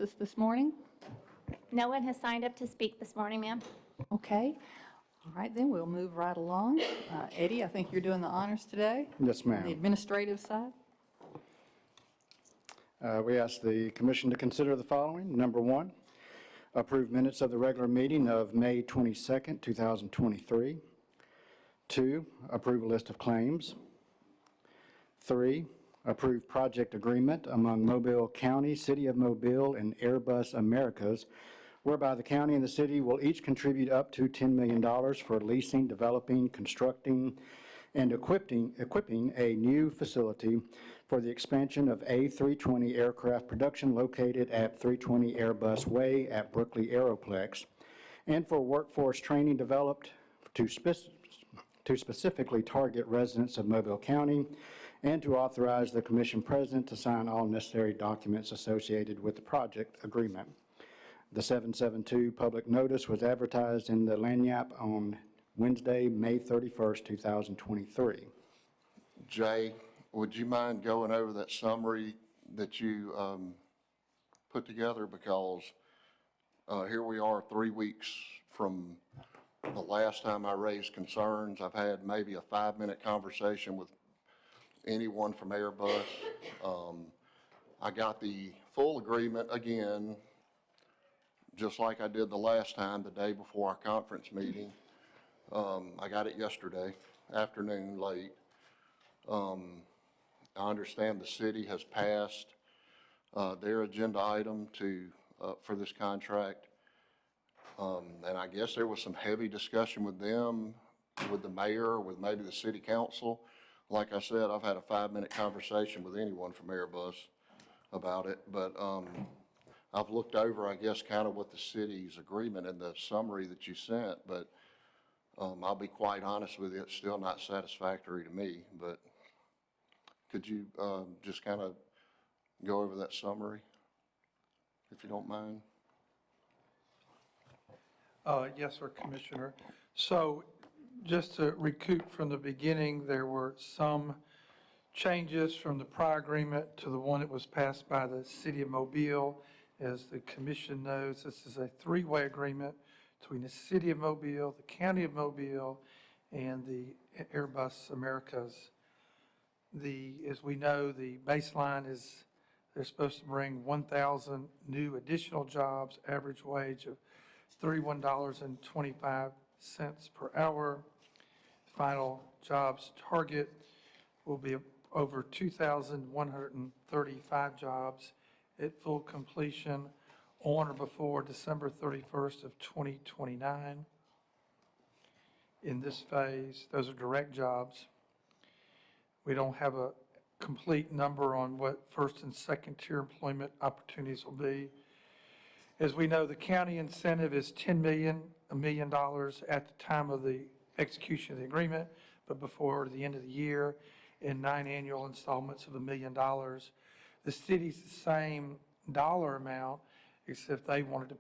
Justice this morning? No one has signed up to speak this morning, ma'am. Okay. All right, then we'll move right along. Eddie, I think you're doing the honors today. Yes, ma'am. On the administrative side. We ask the commission to consider the following. Number one, approve minutes of the regular meeting of May 22nd, 2023. Two, approve a list of claims. Three, approve project agreement among Mobile County, City of Mobile, and Airbus Americas, whereby the county and the city will each contribute up to $10 million for leasing, developing, constructing, and equipping a new facility for the expansion of A320 aircraft production located at 320 Airbus Way at Brookley Aeroplex, and for workforce training developed to specifically target residents of Mobile County, and to authorize the commission president to sign all necessary documents associated with the project agreement. The 772 public notice was advertised in the Lagniappe on Wednesday, May 31st, 2023. Jay, would you mind going over that summary that you put together? Because here we are 3 weeks from the last time I raised concerns. I've had maybe a 5-minute conversation with anyone from Airbus. I got the full agreement again, just like I did the last time, the day before our conference meeting. I got it yesterday afternoon late. I understand the city has passed their agenda item for this contract. And I guess there was some heavy discussion with them, with the mayor, with maybe the city council. Like I said, I've had a 5-minute conversation with anyone from Airbus about it, but I've looked over, I guess, kind of what the city's agreement and the summary that you sent, but I'll be quite honest with you, it's still not satisfactory to me. But could you just kind of go over that summary, if you don't mind? Yes, sir, Commissioner. So just to recoup from the beginning, there were some changes from the prior agreement to the one that was passed by the City of Mobile. As the Commission knows, this is a three-way agreement between the City of Mobile, the County of Mobile, and the Airbus Americas. As we know, the baseline is they're supposed to bring 1,000 new additional jobs, average wage of $31.25 per hour. Final jobs target will be over 2,135 jobs at full completion on or before December 31st of 2029. In this phase, those are direct jobs. We don't have a complete number on what first and second tier employment opportunities will be. As we know, the county incentive is $1 million at the time of the execution of the agreement, but before the end of the year, in 9 annual installments of $1 million. The city's the same dollar amount, except they wanted to,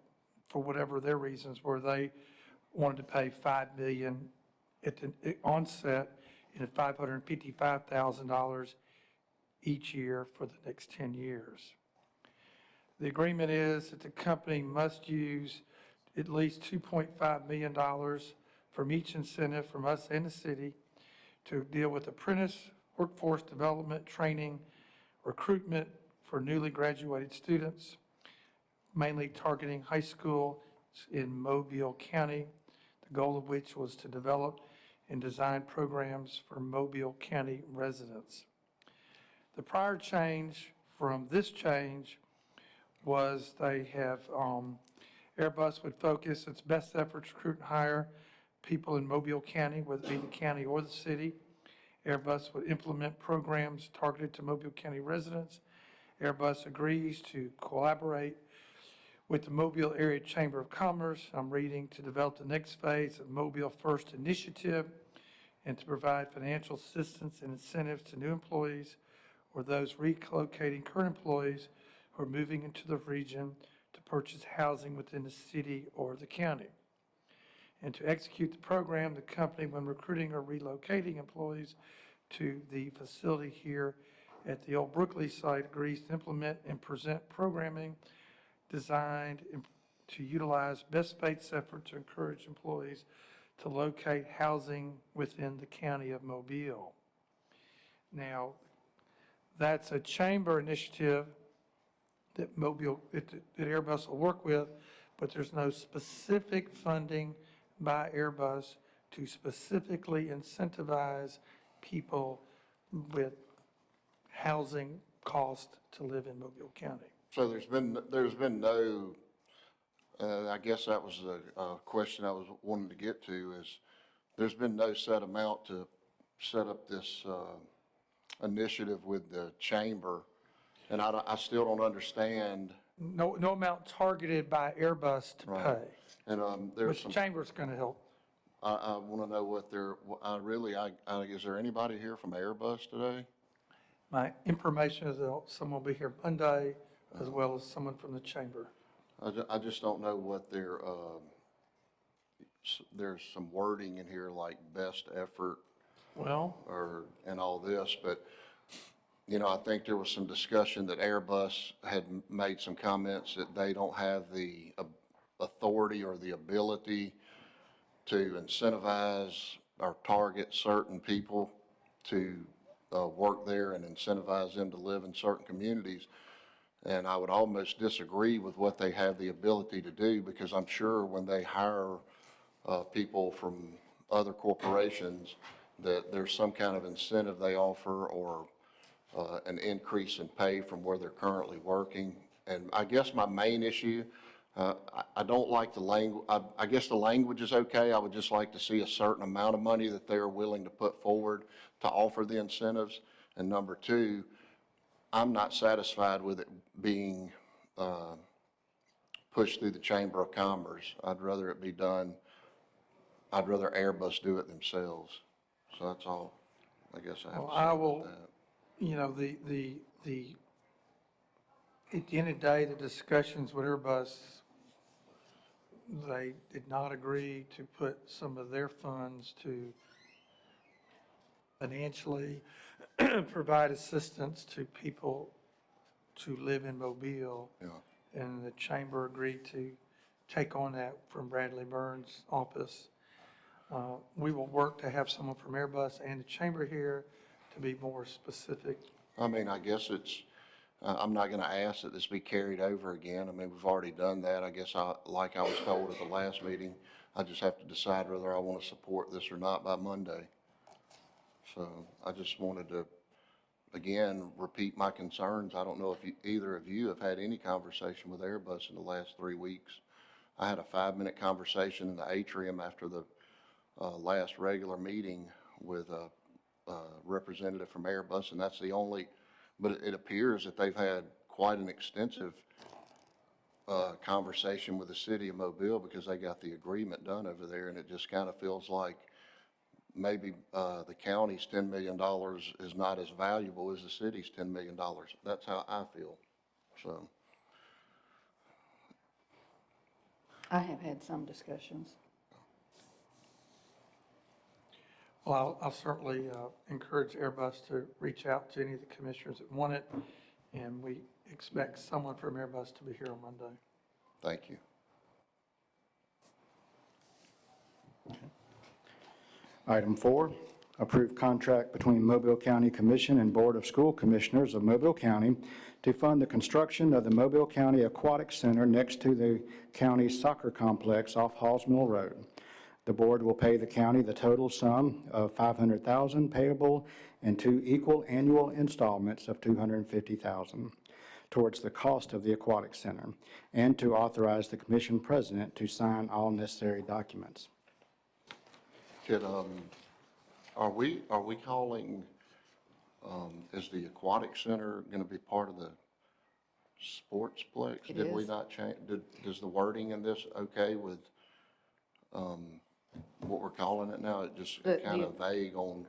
for whatever their reasons were, they wanted to pay $5 million at the onset and $555,000 each year for the next 10 years. The agreement is that the company must use at least $2.5 million from each incentive from us and the city to deal with apprentice, workforce development, training, recruitment for newly graduated students, mainly targeting high school in Mobile County, the goal of which was to develop and design programs for Mobile County residents. The prior change from this change was they have, Airbus would focus its best efforts to recruit and hire people in Mobile County, whether it be the county or the city. Airbus would implement programs targeted to Mobile County residents. Airbus agrees to collaborate with the Mobile Area Chamber of Commerce, I'm reading, to develop the next phase of Mobile First Initiative and to provide financial assistance and incentives to new employees or those relocating current employees who are moving into the region to purchase housing within the city or the county. And to execute the program, the company, when recruiting or relocating employees to the facility here at the old Brookley site, agrees to implement and present programming designed to utilize best faith effort to encourage employees to locate housing within the county of Mobile. Now, that's a chamber initiative that Airbus will work with, but there's no specific funding by Airbus to specifically incentivize people with housing cost to live in Mobile County. So there's been no, I guess that was a question I was wanting to get to, is there's been no set amount to set up this initiative with the chamber, and I still don't understand. No amount targeted by Airbus to Right. pay, And but there's the some, chamber's going to help. I want to know what they're, is there anybody here from Airbus today? My information is that someone will be here Monday, as well as someone from the chamber. I just don't know what their, there's some wording in here like best effort Well, and all this, but, you know, I think there was some discussion that Airbus had made some comments that they don't have the authority or the ability to incentivize or target certain people to work there and incentivize them to live in certain communities. And I would almost disagree with what they have the ability to do, because I'm sure when they hire people from other corporations, that there's some kind of incentive they offer or an increase in pay from where they're currently working. And I guess my main issue, I don't like the language. I guess the language is okay. I would just like to see a certain amount of money that they're willing to put forward to offer the incentives. And number two, I'm not satisfied with it being pushed through the Chamber of Commerce. I'd rather it be done, I'd rather Airbus do it themselves. So that's all I guess I have well, to say I about will, that. you know, at the end of the day, the discussions with Airbus, they did not agree to put some of their funds to financially provide assistance to people to live in Mobile. Yeah. And the chamber agreed to take on that from Bradley Burns' office. We will work to have someone from Airbus and the chamber here to be more specific. I mean, I guess it's, I'm not gonna ask that this be carried over again. I mean, we've already done that. I guess like I was told at the last meeting, I just have to decide whether I want to support this or not by Monday. So I just wanted to, again, repeat my concerns. I don't know if either of you have had any conversation with Airbus in the last 3 weeks. I had a 5-minute conversation in the atrium after the last regular meeting with a representative from Airbus, and that's the only, but it appears that they've had quite an extensive conversation with the city of Mobile, because they got the agreement done over there, and it just kind of feels like maybe the county's $10 million is not as valuable as the city's $10 million. That's how I feel, so. I have had some discussions. Well, I'll certainly encourage Airbus to reach out to any of the commissioners that want it, and we expect someone from Airbus to be here on Monday. Thank you. Item 4, approve contract between Mobile County Commission and Board of School Commissioners of Mobile County to fund the construction of the Mobile County Aquatic Center next to the county soccer complex off Halls Mill Road. The board will pay the county the total sum of $500,000 payable in 2 equal annual installments of $250,000 towards the cost of the aquatic center, and to authorize the commission president to sign all necessary documents. Could, are we calling, is the aquatic center gonna be part of the sportsplex? It Did we is. not change, does the wording in this okay with, what we're calling it now? It just The- kind of vague on,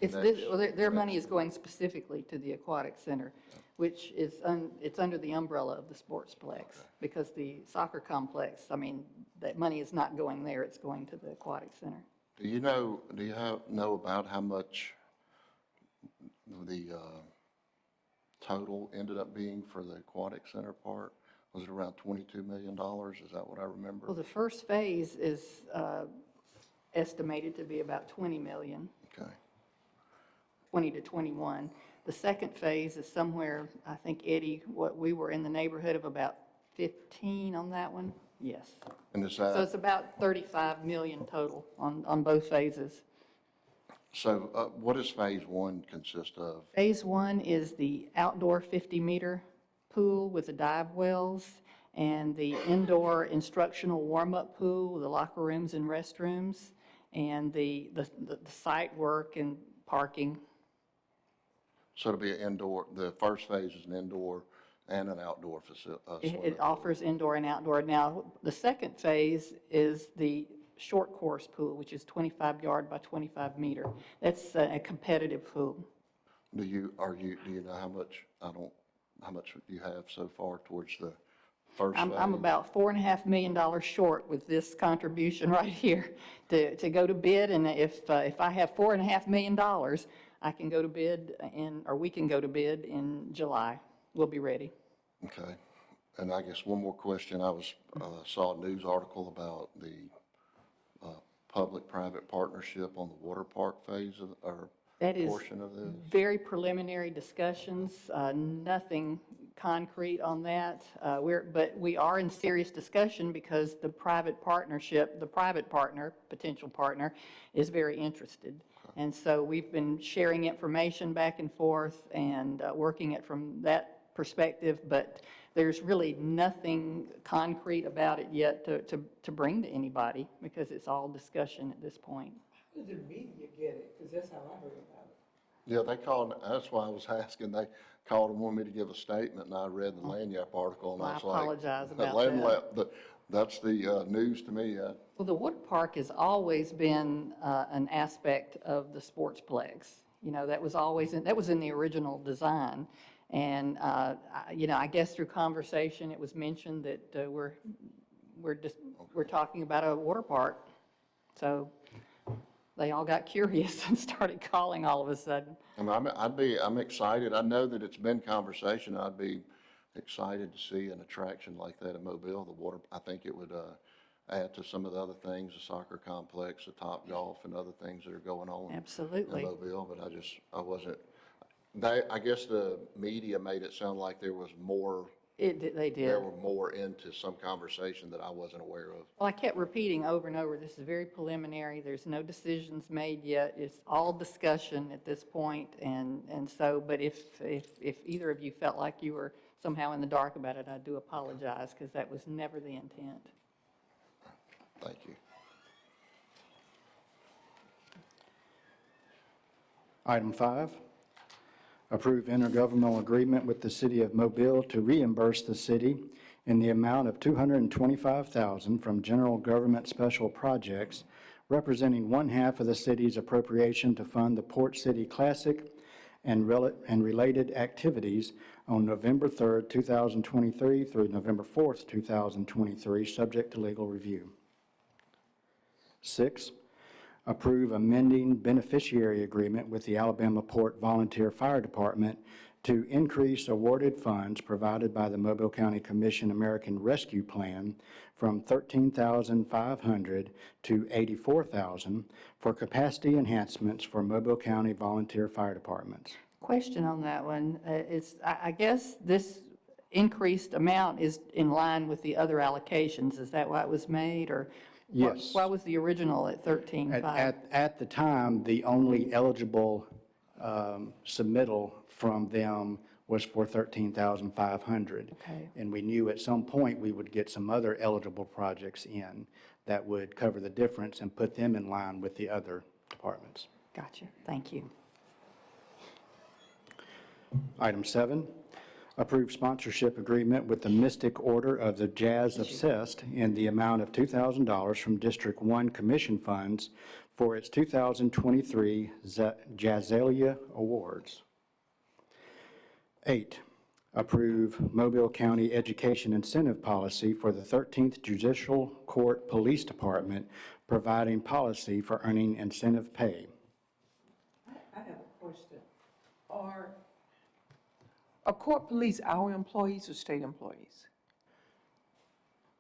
It's next- this, well, their money is going specifically to the aquatic center, which is, it's under the umbrella of the sportsplex, because the soccer complex, I mean, that money is not going there, it's going to the aquatic center. do you know about how much the total ended up being for the aquatic center part? Was it around $22 million? Is that what I remember? Well, the first phase is estimated to be about 20 million, Okay. 20 to 21. The second phase is somewhere, I think, Eddie, what, we were in the neighborhood of about 15 on that one? Yes. And is So that, it's about 35 million total on both phases. so what does phase one consist of? Phase one is the outdoor 50-meter pool with the dive wells and the indoor instructional warm-up pool, the locker rooms and restrooms, and the site work and parking. So it'll be an indoor, the first phase is an indoor and an outdoor facility. It offers indoor and outdoor. Now, the second phase is the short course pool, which is 25-yard by 25-meter. That's a competitive pool. Do you know how much, how much you have so far towards the first phase? I'm about $4.5 million short with this contribution right here to go to bid, and if I have $4.5 million, I can go to bid or we can go to bid in July. We'll be ready. Okay. And I guess one more question. I saw a news article about the public-private partnership on the water park phase or That is portion of this. very preliminary discussions, nothing concrete on that. But we are in serious discussion because the private partnership, the private partner, potential partner, is very interested. And so we've been sharing information back and forth and working it from that perspective, but there's really nothing concrete about it yet to bring to anybody because it's all discussion at this point. How did the media get it? Because that's how I heard about it. Yeah, they called, that's why I was asking. They called and wanted me to give a statement, and I read the Lanyap article, and Well, I I was like. apologize about That's the news to me. Well, the water park has always been an aspect of the sportsplex. You know, that was always, that was in the original design. And, you know, I guess through conversation, it was mentioned that we're talking about a water park. So they all got curious and started calling all of a sudden. And I'm excited. I know that it's been conversation. I'd be excited to see an attraction like that in Mobile. The water, I think it would add to some of the other things, the soccer complex, the Top Golf, and other things that are going on Absolutely. in Mobile. But I wasn't. I guess the media made it sound like there was more. They There did. were more into some conversation that I wasn't aware of. Well, I kept repeating over and over, this is very preliminary, there's no decisions made yet, it's all discussion at this point, and so, but if either of you felt like you were somehow in the dark about it, I do apologize, because that was never the intent. Thank you. Item 5, approve intergovernmental agreement with the City of Mobile to reimburse the city in the amount of $225,000 from general government special projects, representing one half of the city's appropriation to fund the Port City Classic and related activities on November 3rd, 2023 through November 4th, 2023, subject to legal review. 6, approve amending beneficiary agreement with the Alabama Port Volunteer Fire Department to increase awarded funds provided by the Mobile County Commission American Rescue Plan from $13,500 to $84,000 for capacity enhancements for Mobile County volunteer fire departments. Question on that one is, I guess this increased amount is in line with the other allocations, is that why it was made, or? Yes. Why was the original at 13.5? At the time, the only eligible submittal from them was for $13,500. Okay. And we knew at some point we would get some other eligible projects in that would cover the difference and put them in line with the other departments. Gotcha, thank you. Item 7, approve sponsorship agreement with the Mystic Order of the Jazz Obsessed in the amount of $2,000 from District 1 Commission funds for its 2023 Jazzalia Awards. 8, approve Mobile County Education Incentive Policy for the 13th Judicial Court Police Department, providing policy for earning incentive pay. I have a question. Are court police our employees or state employees?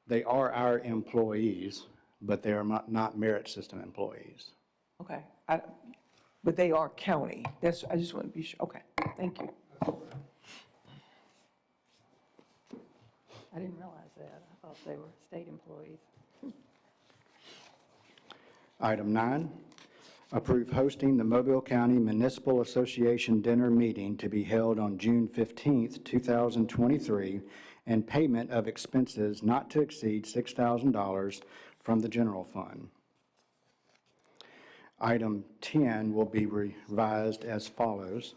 They are our employees, but they are not merit system employees. Okay, but they are county. I just want to be sure. Okay, thank you. I didn't realize that. I thought they were state employees. Item 9, approve hosting the Mobile County Municipal Association Dinner Meeting to be held on June 15th, 2023, and payment of expenses not to exceed $6,000 from the general fund. Item 10 will be revised as follows.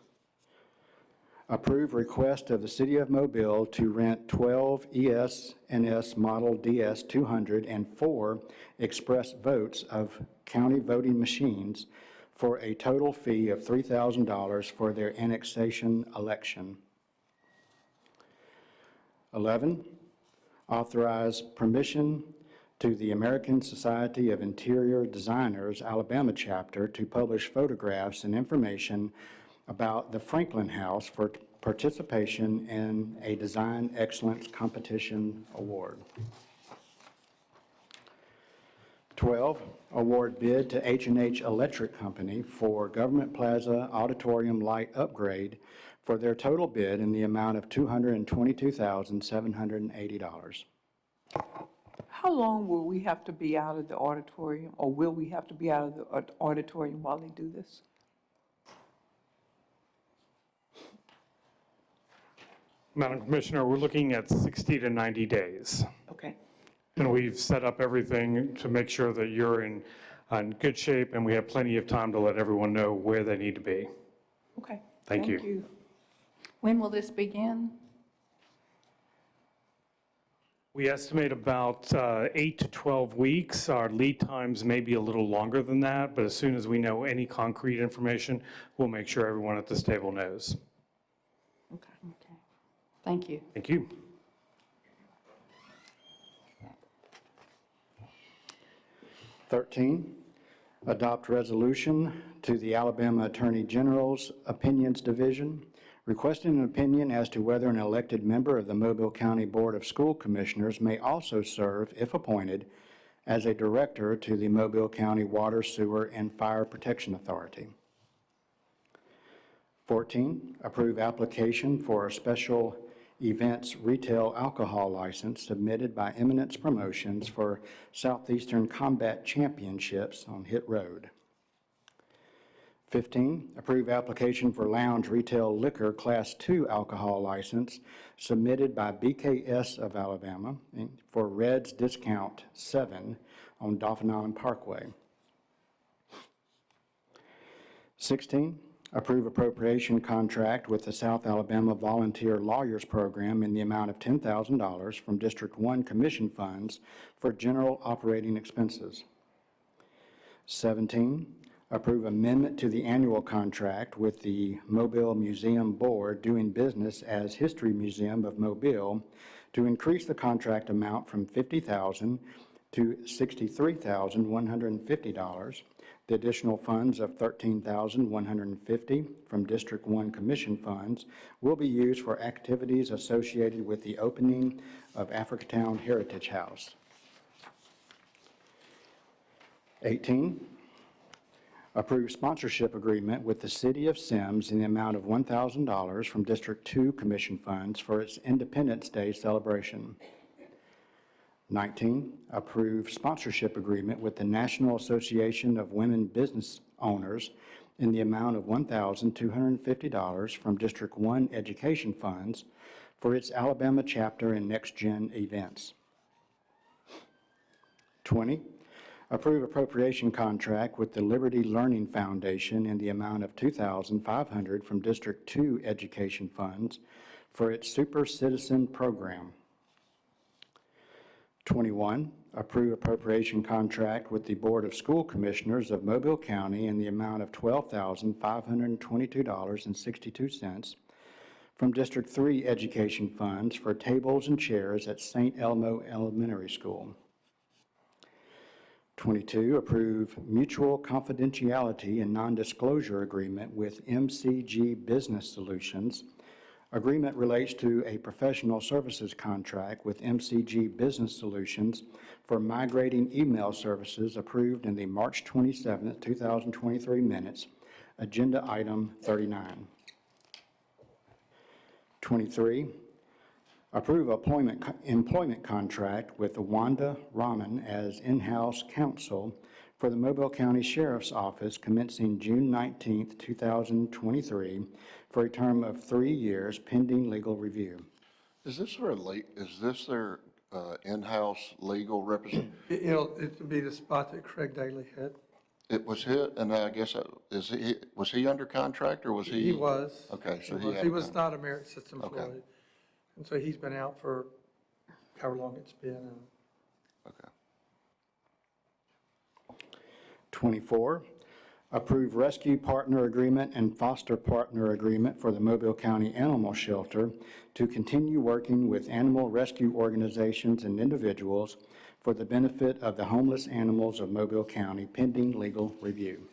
Approve request of the City of Mobile to rent 12 ES&S Model DS200 and 4 express votes of county voting machines for a total fee of $3,000 for their annexation election. 11, authorize permission to the American Society of Interior Designers Alabama chapter to publish photographs and information about the Franklin House for participation in a Design Excellence Competition Award. 12, award bid to H&H Electric Company for Government Plaza Auditorium Light Upgrade for their total bid in the amount of $222,780. How long will we have to be out of the auditorium, or will we have to be out of the auditorium while they do this? Madam Commissioner, we're looking at 60 to 90 days. Okay, And we've set up everything to make sure that you're in good shape, and we have plenty of time to let everyone know where they need to be. okay. Thank you. When will this begin? We estimate about 8 to 12 weeks. Our lead times may be a little longer than that, but as soon as we know any concrete information, we'll make sure everyone at this table knows. Okay. Thank you. Thank you. Thirteen, adopt resolution to the Alabama Attorney General's Opinions Division, requesting an opinion as to whether an elected member of the Mobile County Board of School Commissioners may also serve, if appointed, as a director to the Mobile County Water, Sewer, and Fire Protection Authority. 14, approve application for a special events retail alcohol license submitted by Eminence Promotions for Southeastern Combat Championships on Hit Road. 15, approve application for lounge retail liquor Class II alcohol license submitted by BKS of Alabama for Red's Discount 7 on Dauphin Island Parkway. 16, approve appropriation contract with the South Alabama Volunteer Lawyers Program in the amount of $10,000 from District 1 Commission funds for general operating expenses. 17, approve amendment to the annual contract with the Mobile Museum Board doing business as History Museum of Mobile to increase the contract amount from $50,000 to $63,150. The additional funds of $13,150 from District 1 Commission funds will be used for activities associated with the opening of Africatown Heritage House. 18, approve sponsorship agreement with the City of Sims in the amount of $1,000 from District 2 Commission funds for its Independence Day celebration. 19, approve sponsorship agreement with the National Association of Women Business Owners in the amount of $1,250 from District 1 Education funds for its Alabama chapter and Next Gen events. 20, approve appropriation contract with the Liberty Learning Foundation in the amount of $2,500 from District 2 Education funds for its Super Citizen program. 21, approve appropriation contract with the Board of School Commissioners of Mobile County in the amount of $12,522.62 from District 3 Education funds for tables and chairs at St. Elmo Elementary School. 22, approve mutual confidentiality and non-disclosure agreement with MCG Business Solutions, Agreement relates to a professional services contract with MCG Business Solutions for migrating email services approved in the March 27, 2023 minutes, agenda item 39. 23, approve employment contract with Wanda Rahman as in-house counsel for the Mobile County Sheriff's Office commencing June 19, 2023, for a term of 3 years pending legal review. Is this their in-house legal representative? It'll be the spot that Craig Daly had. It was hit, and I guess, was he under contract, or was he? He was. Okay, so He he was. had. He was not a Merit System Okay. employee. And so he's been out for however long it's been. And Okay. 24, approve rescue partner agreement and foster partner agreement for the Mobile County Animal Shelter to continue working with animal rescue organizations and individuals for the benefit of the homeless animals of Mobile County pending legal review.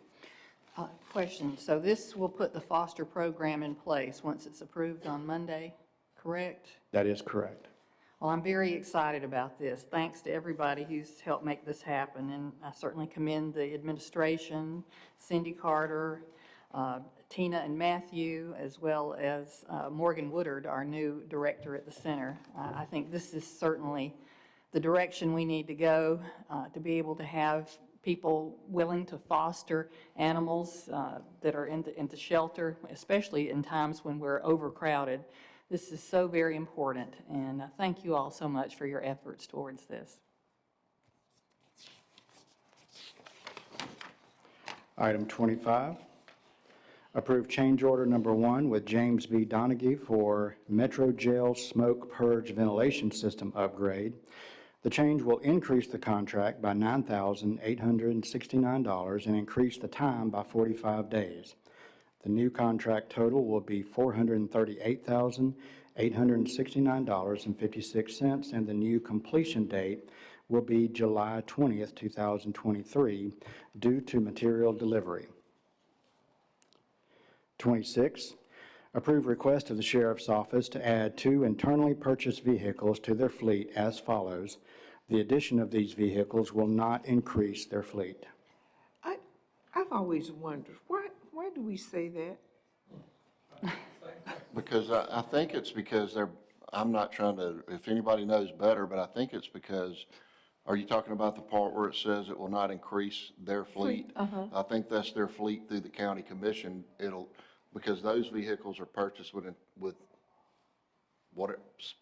Question, so this will put the foster program in place once it's approved on Monday, correct? That is correct. Well, I'm very excited about this. Thanks to everybody who's helped make this happen, and I certainly commend the administration, Cindy Carter, Tina and Matthew, as well as Morgan Woodard, our new director at the center. I think this is certainly the direction we need to go, to be able to have people willing to foster animals that are in the shelter, especially in times when we're overcrowded. This is so very important, and thank you all so much for your efforts towards this. Item 25, approve change order number 1 with James B. Donaghy for Metro Jail Smoke Purge Ventilation System upgrade. The change will increase the contract by $9,869 and increase the time by 45 days. The new contract total will be $438,869.56, and the new completion date will be July 20th, 2023, due to material delivery. 26, approve request of the Sheriff's Office to add 2 internally purchased vehicles to their fleet as follows. The addition of these vehicles will not increase their fleet. I've always wondered, why do we say that? Because I think it's because I'm not trying to, if anybody knows better, but I think it's because, are you talking about the part where it says it will not increase their fleet? I think that's their fleet through the county commission. Because those vehicles are purchased with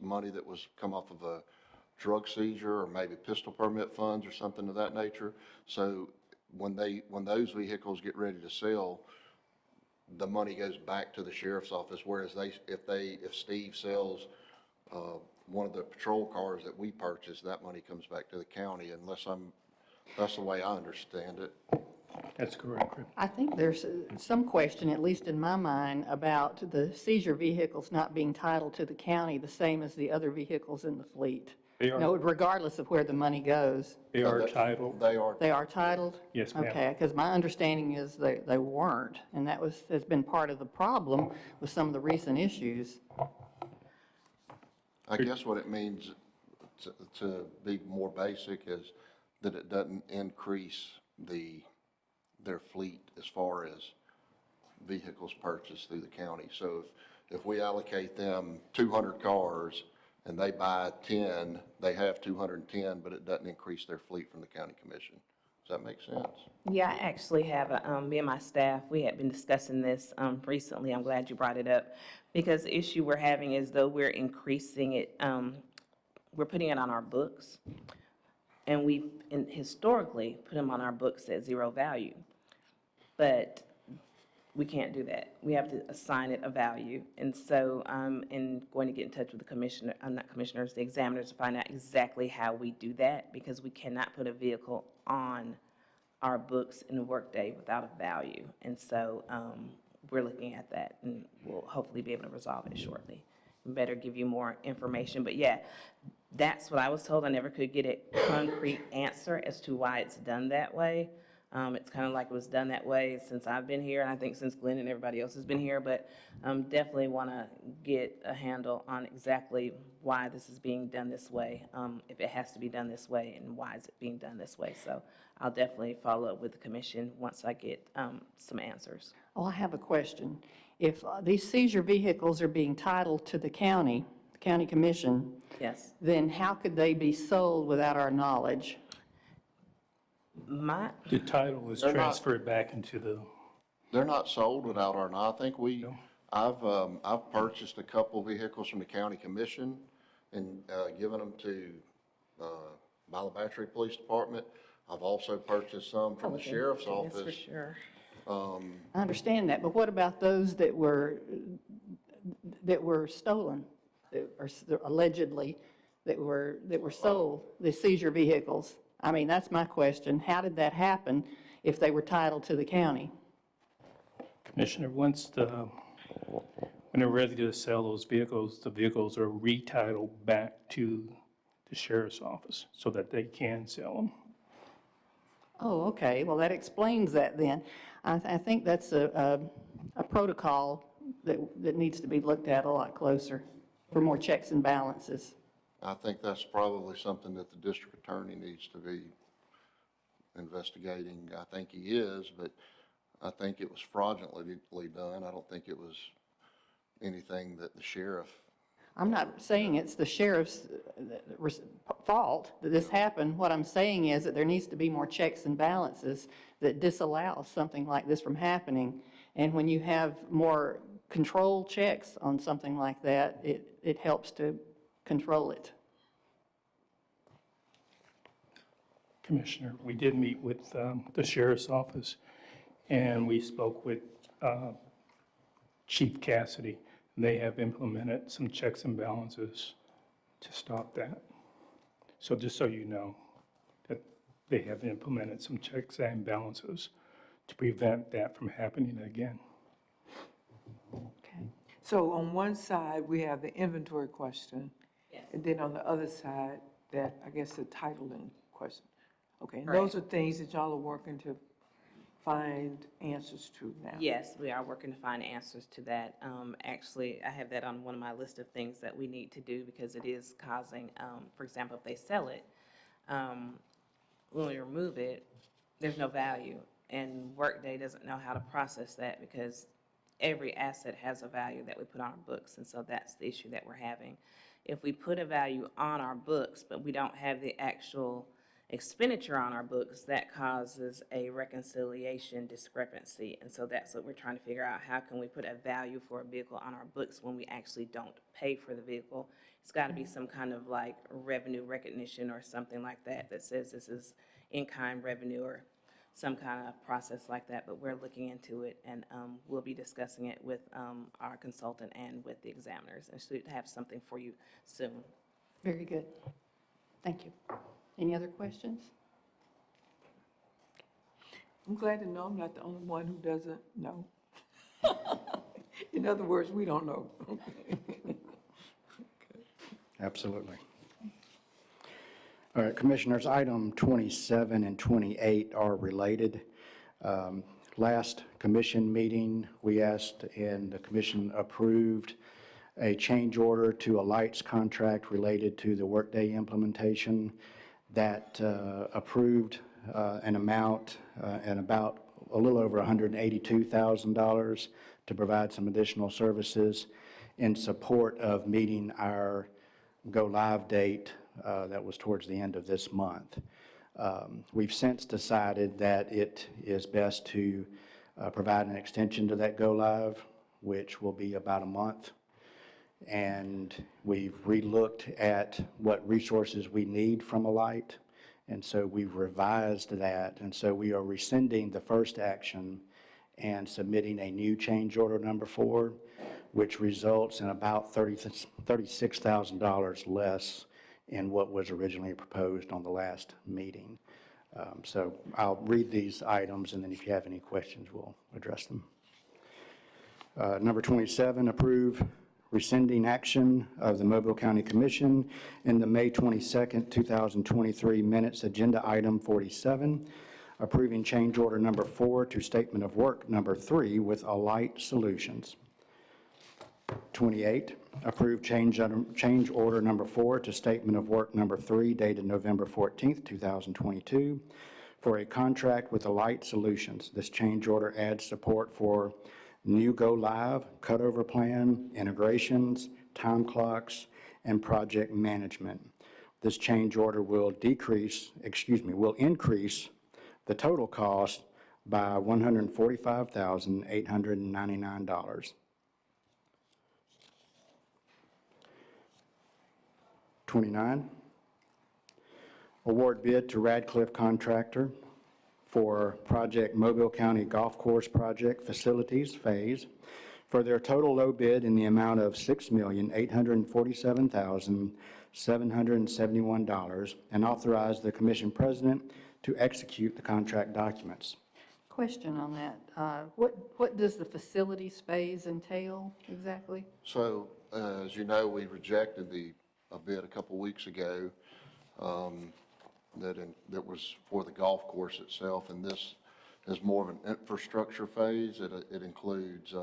money that was come off of a drug seizure or maybe pistol permit funds or something of that nature. So when those vehicles get ready to sell, the money goes back to the sheriff's office, whereas if Steve sells one of the patrol cars that we purchased, that money comes back to the county, that's the way I understand it. That's correct. I think there's some question, at least in my mind, about the seizure vehicles not being titled to the county the same as the other vehicles in the fleet. They are. No, regardless of where the money goes. They are titled. They are. They are titled? Yes, ma'am. Okay, because my understanding is they weren't, and that has been part of the problem with some of the recent issues. I guess what it means, to be more basic, is that it doesn't increase their fleet as far as vehicles purchased through the county. So if we allocate them 200 cars and they buy 10, they have 210, but it doesn't increase their fleet from the county commission. Does that make sense? Yeah, I actually have, me and my staff, we had been discussing this recently. I'm glad you brought it up. Because the issue we're having is though we're increasing it, we're putting it on our books. And we've historically put them on our books at zero value. But we can't do that. We have to assign it a value. And so I'm going to get in touch with the commissioner, not commissioners, the examiners, to find out exactly how we do that, because we cannot put a vehicle on our books in a workday without a value. And so we're looking at that, and we'll hopefully be able to resolve it shortly. Better give you more information. But yeah, that's what I was told. I never could get a concrete answer as to why it's done that way. It's kind of like it was done that way since I've been here, and I think since Glenn and everybody else has been here, but definitely want to get a handle on exactly why this is being done this way, if it has to be done this way, and why is it being done this way. So I'll definitely follow up with the commission once I get some answers. Oh, I have a question. If these seizure vehicles are being titled to the county commission, Yes. then how could they be sold without our knowledge? The title is They're not- transferred back into the, They're not sold without our, I think I've purchased a couple vehicles from the county commission and given them to Malabatry Police Department. I've also purchased some from the sheriff's That's for office. sure. I understand that, but what about those that were stolen, or allegedly, that were sold, the seizure vehicles? I mean, that's my question. How did that happen if they were titled to the county? Commissioner, when they're ready to sell those vehicles, the vehicles are retitled back to the sheriff's office so that they can sell them. Oh, okay, well, that explains that then. I think that's a protocol that needs to be looked at a lot closer for more checks and balances. I think that's probably something that the district attorney needs to be investigating. I think he is, but I think it was fraudulently done. I don't think it was anything that the sheriff. I'm not saying it's the sheriff's fault that this happened. What I'm saying is that there needs to be more checks and balances that disallow something like this from happening. And when you have more control checks on something like that, it helps to control it. Commissioner, we did meet with the sheriff's office, and we spoke with Chief Cassidy. They have implemented some checks and balances to stop that. So just so you know, that they have implemented some checks and balances to prevent that from happening again. Okay. So on one side, we have the inventory question. Yes. And then on the other side, that, I guess, the titling question. Okay, and Right. those are things that y'all are working to find answers to now? Yes, we are working to find answers to that. Actually, I have that on one of my list of things that we need to do because it is causing, for example, if they sell it, when we remove it, there's no value. And Workday doesn't know how to process that because every asset has a value that we put on our books. And so that's the issue that we're having. If we put a value on our books, but we don't have the actual expenditure on our books, that causes a reconciliation discrepancy. And so that's what we're trying to figure out. How can we put a value for a vehicle on our books when we actually don't pay for the vehicle? It's got to be some kind of like revenue recognition or something like that that says this is in-kind revenue or some kind of process like that. But we're looking into it, and we'll be discussing it with our consultant and with the examiners, and should have something for you soon. Very good. Thank you. Any other questions? I'm glad to know I'm not the only one who doesn't know. In other words, we don't know. Absolutely. All right, Commissioners, item 27 and 28 are related. Last commission meeting, we asked and the commission approved a change order to a lights contract related to the Workday implementation that approved an amount and about a little over $182,000 to provide some additional services in support of meeting our go-live date that was towards the end of this month. We've since decided that it is best to provide an extension to that go-live, which will be about a month. And we've relooked at what resources we need from Alight, and so we've revised that. And so we are rescinding the first action and submitting a new change order number 4, which results in about $36,000 less in what was originally proposed on the last meeting. So I'll read these items, and then if you have any questions, we'll address them. Number 27, approve rescinding action of the Mobile County Commission in the May 22nd, 2023 minutes, agenda item 47. approving change order number 4 to statement of work number 3 with Alight Solutions. 28, approve change order number 4 to statement of work number 3 dated November 14th, 2022, for a contract with Alight Solutions. This change order adds support for new go live, cutover plan, integrations, time clocks, and project management. This change order will increase the total cost by $145,899. 29, award bid to Radcliffe Contractor for project Mobile County Golf Course Project Facilities Phase for their total low bid in the amount of $6,847,771 and authorize the commission president to execute the contract documents. Question on that. What does the facilities phase entail exactly? So, as you know, we rejected a bid a couple weeks ago that was for the golf course itself, and this is more of an infrastructure phase. It includes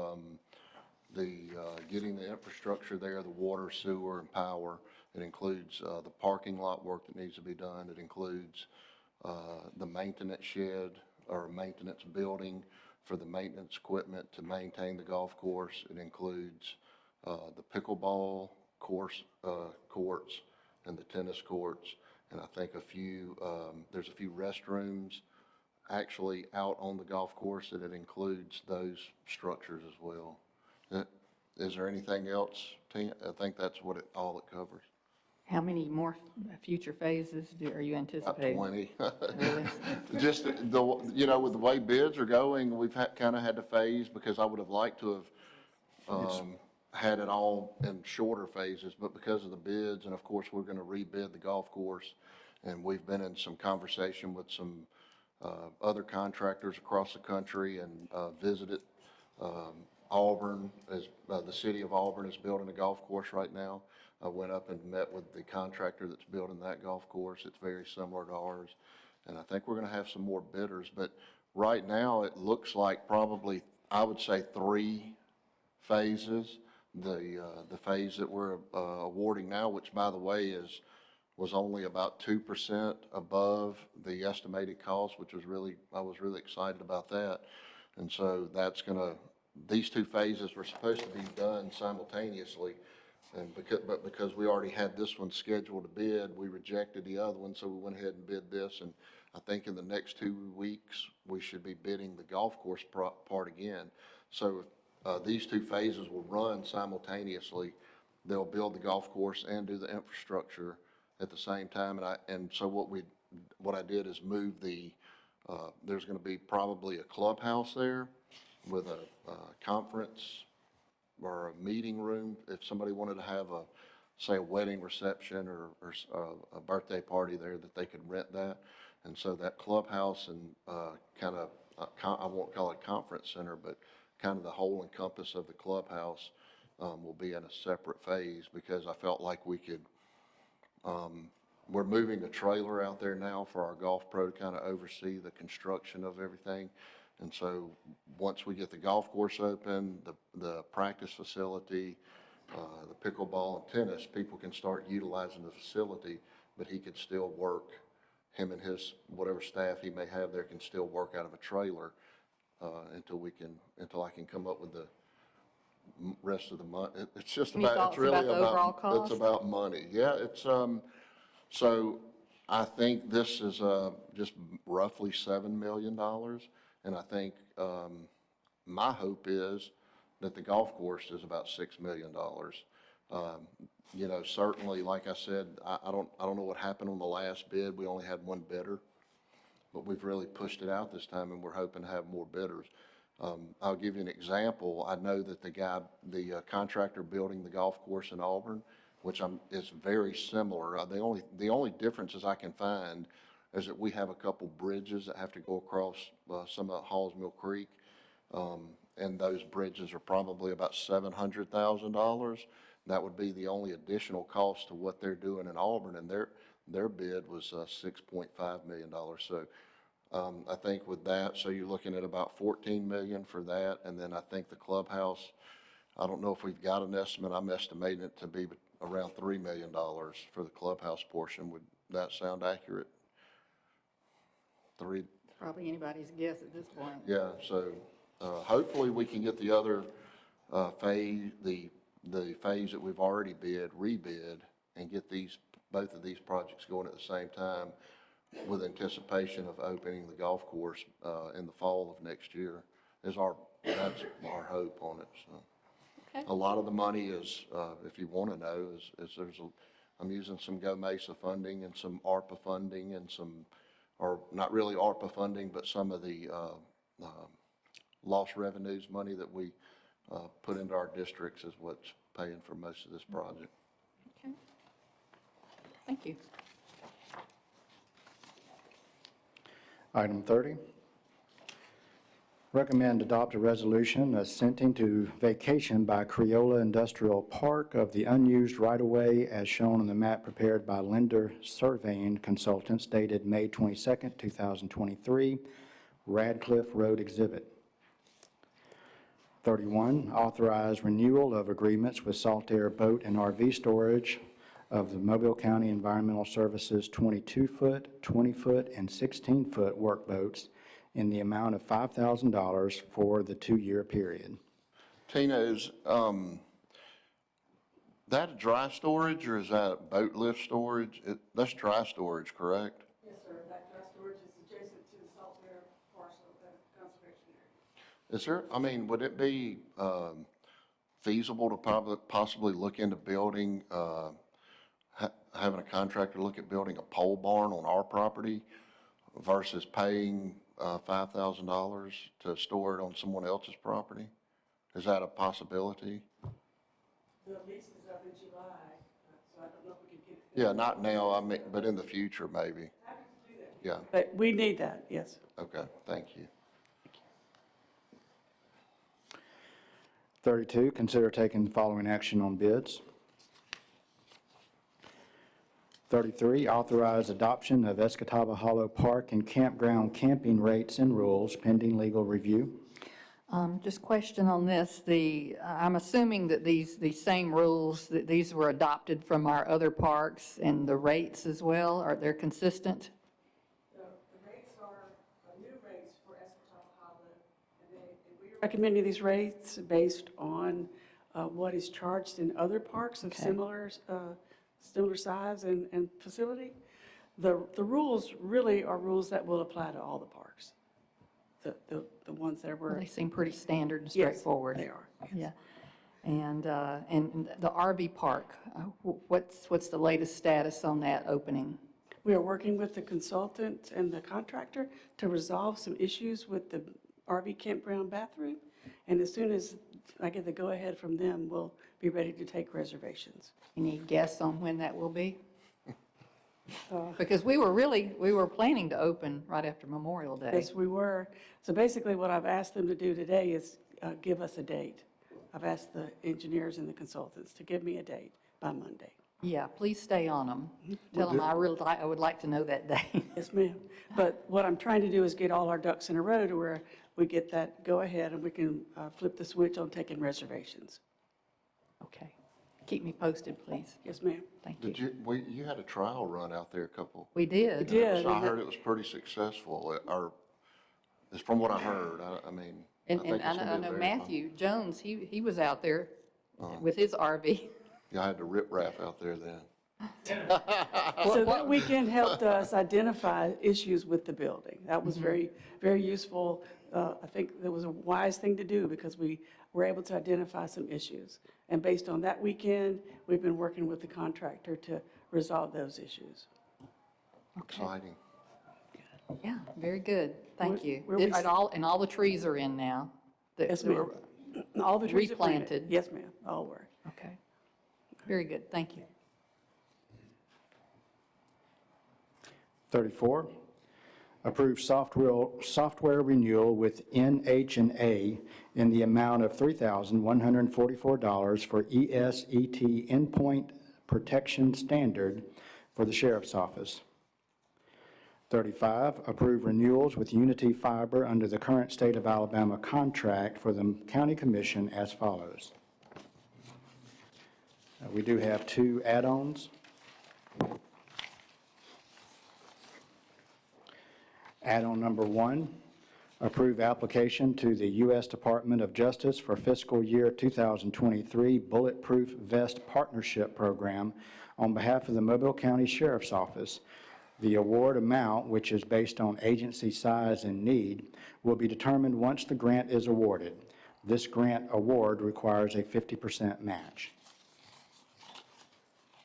getting the infrastructure there, the water, sewer, and power. It includes the parking lot work that needs to be done. It includes the maintenance shed or maintenance building for the maintenance equipment to maintain the golf course. It includes the pickleball courts and the tennis courts, and I think there's a few restrooms actually out on the golf course, and it includes those structures as well. Is there anything else, Tina? I think that's all it covers. How many more future phases are you anticipating? 20. Really? Just with the way bids are going, we've kind of had to phase, because I would have liked to have had it all in shorter phases, but because of the bids, and of course, we're going to rebid the golf course, and we've been in some conversation with some other contractors across the country and visited Auburn, as the city of Auburn is building a golf course right now. I went up and met with the contractor that's building that golf course. It's very similar to ours, and I think we're going to have some more bidders, but right now, it looks like probably, I would say, 3 phases. The phase that we're awarding now, which, by the way, was only about 2% above the estimated cost, which was I was really excited about that. And so these 2 phases were supposed to be done simultaneously, but because we already had this one scheduled to bid, we rejected the other one, so we went ahead and bid this. And I think in the next 2 weeks, we should be bidding the golf course part again. So these 2 phases will run simultaneously. They'll build the golf course and do the infrastructure at the same time. And so what I did is move there's going to be probably a clubhouse there with a conference or a meeting room. If somebody wanted to have say a wedding reception or a birthday party there, that they could rent that. And so that clubhouse and I won't call it conference center, but kind of the whole encompass of the clubhouse will be in a separate phase, because I felt like we could, we're moving a trailer out there now for our golf pro to kind of oversee the construction of everything. And so once we get the golf course open, the practice facility, the pickleball and tennis, people can start utilizing the facility, but he could still work, him and his, whatever staff he may have there can still work out of a trailer until I can come up with the rest of the money. It's just Any about, thoughts it's really about the overall about, cost? it's about money. Yeah, so I think this is just roughly $7 million. And I think my hope is that the golf course is about $6 million. Certainly, like I said, I don't know what happened on the last bid. We only had 1 bidder, but we've really pushed it out this time, and we're hoping to have more bidders. I'll give you an example. I know that the contractor building the golf course in Auburn, which is very similar. The only differences I can find is that we have a couple bridges that have to go across some of Halls Mill Creek, and those bridges are probably about $700,000. That would be the only additional cost to what they're doing in Auburn, and their bid was $6.5 million. So I think with that, so you're looking at about 14 million for that, and then I think the clubhouse, I don't know if we've got an estimate, I'm estimating it to be around $3 million for the clubhouse portion. Would that sound accurate? Three, Probably anybody's guess at this point. yeah, so, hopefully we can get the other, phase, the phase that we've already rebid, and get both of these projects going at the same time with anticipation of opening the golf course, in the fall of next year, that's our hope on it, so. Okay. A lot of the money is, if you want to know, I'm using some Go Mesa funding and some ARPA funding and or not really ARPA funding, but some of the lost revenues money that we put into our districts is what's paying for most of this project. Okay. Thank you. Item 30, recommend adopt a resolution assenting to vacation by Creola Industrial Park of the unused right-of-way as shown on the map prepared by Linder Surveying Consultants dated May 22nd, 2023, Radcliffe Road Exhibit. 31, authorize renewal of agreements with Saltair Boat and RV Storage of the Mobile County Environmental Services 22-foot, 20-foot, and 16-foot workboats in the amount of $5,000 for the 2-year period. Tina, is that a dry storage or is that boat lift storage? That's dry storage, correct? Yes, sir. That dry storage is adjacent to the Saltair parcel of the conservation area. Is there, I mean, would it be feasible to possibly look into building, having a contractor look at building a pole barn on our property versus paying $5,000 to store it on someone else's property? Is that a possibility? The lease is up in July, so I don't know if we can get it. Yeah, not now, I mean, but in the future, maybe. Happy to do that. Yeah, But we need that, yes. okay, thank you. 32, consider taking the following action on bids. 33, authorize adoption of Escataba Hollow Park and Campground camping rates and rules pending legal review. Just question on this, I'm assuming that these same rules, that these were adopted from our other parks and the rates as well, are they consistent? The rates are new rates for Escataba Hollow, and we are recommending these rates based on what is charged in other parks of Okay. similar size and facility. The rules really are rules that will apply to all the parks, the ones that Well, were. they seem pretty standard and Yes, straightforward. they are, yes. Yeah. And the RV park, what's the latest status on that opening? We are working with the consultant and the contractor to resolve some issues with the RV campground bathroom. And as soon as I get the go-ahead from them, we'll be ready to take reservations. Any guess on when that will be? Because we were planning to open right after Memorial Day. Yes, we were. So basically, what I've asked them to do today is give us a date. I've asked the engineers and the consultants to give me a date by Monday. Yeah, please stay on them. Tell them I would like to know that day. Yes, ma'am. But what I'm trying to do is get all our ducks in a row to where we get that go-ahead and we can flip the switch on taking reservations. Okay. Keep me posted, please. Yes, ma'am. Thank you. You had a trial run out there a couple. We did. We did. I heard it was pretty successful, or, it's from what I heard, I mean. And think it's I gonna be know very Matthew Jones, he was out there Uh-huh. with his RV. Yeah, I had to rip wrap out there then. So that weekend helped us identify issues with the building. That was very, very useful. I think it was a wise thing to do because we were able to identify some issues. And based on that weekend, we've been working with the contractor to resolve those issues. Exciting. Yeah, very good. Thank Where- you. where we- And all the trees are in now? that Yes, were- ma'am. All the trees are planted. Replanted. Yes, ma'am, all were. Okay. Very good. Thank you. 34, approve software renewal with NH&A in the amount of $3,144 for ESET Endpoint Protection Standard for the Sheriff's Office. 35, approve renewals with Unity Fiber under the current State of Alabama contract for the County Commission as follows. We do have 2 add-ons. Add-on number 1, approve application to the U.S. Department of Justice for fiscal year 2023 Bulletproof Vest Partnership Program on behalf of the Mobile County Sheriff's Office. The award amount, which is based on agency size and need, will be determined once the grant is awarded. This grant award requires a 50% match.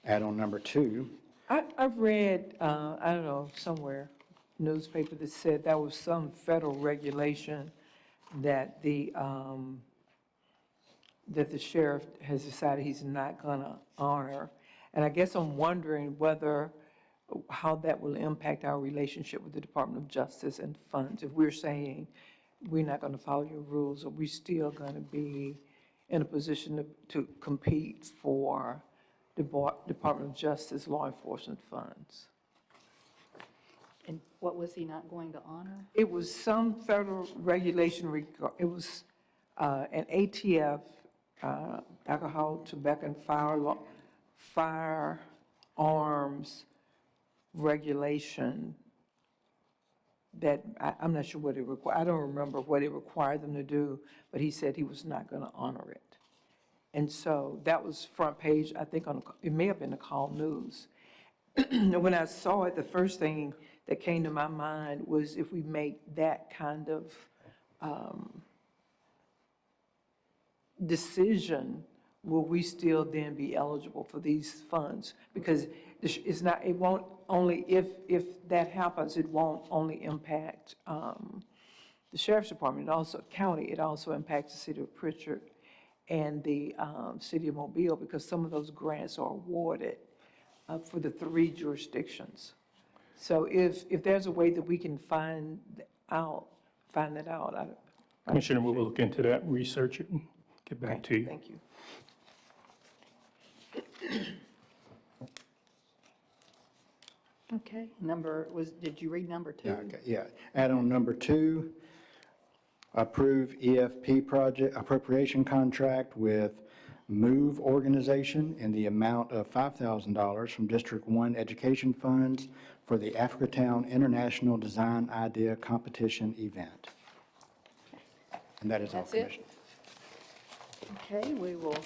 Add-on number 2, I've read, I don't know, somewhere, newspaper that said there was some federal regulation that the sheriff has decided he's not gonna honor. And I guess I'm wondering how that will impact our relationship with the Department of Justice and funds. If we're saying we're not gonna follow your rules, are we still gonna be in a position to compete for the Department of Justice law enforcement funds? And what was he not going to honor? It was some federal regulation, it was an ATF, alcohol, tobacco, and firearms regulation that, I'm not sure what it required, I don't remember what it required them to do, but he said he was not going to honor it. And so that was front page, I think, it may have been the Call News. When I saw it, the first thing that came to my mind was if we make that kind of decision, will we still then be eligible for these funds? Because it's not, it won't only, if that happens, it won't only impact the Sheriff's Department, it also, county, it also impacts the city of Pritchard and the city of Mobile, because some of those grants are awarded for the 3 jurisdictions. So if there's a way that we can find that out, Commissioner, we'll look into that, research it, and get back to you. Thank you. Okay, did you read number 2? Yeah. Add-on number 2, approve EFP project appropriation contract with MOVE Organization in the amount of $5,000 from District 1 Education Funds for the Africatown International Design Idea Competition event. And that is all, That's it? Commissioner. Okay, we will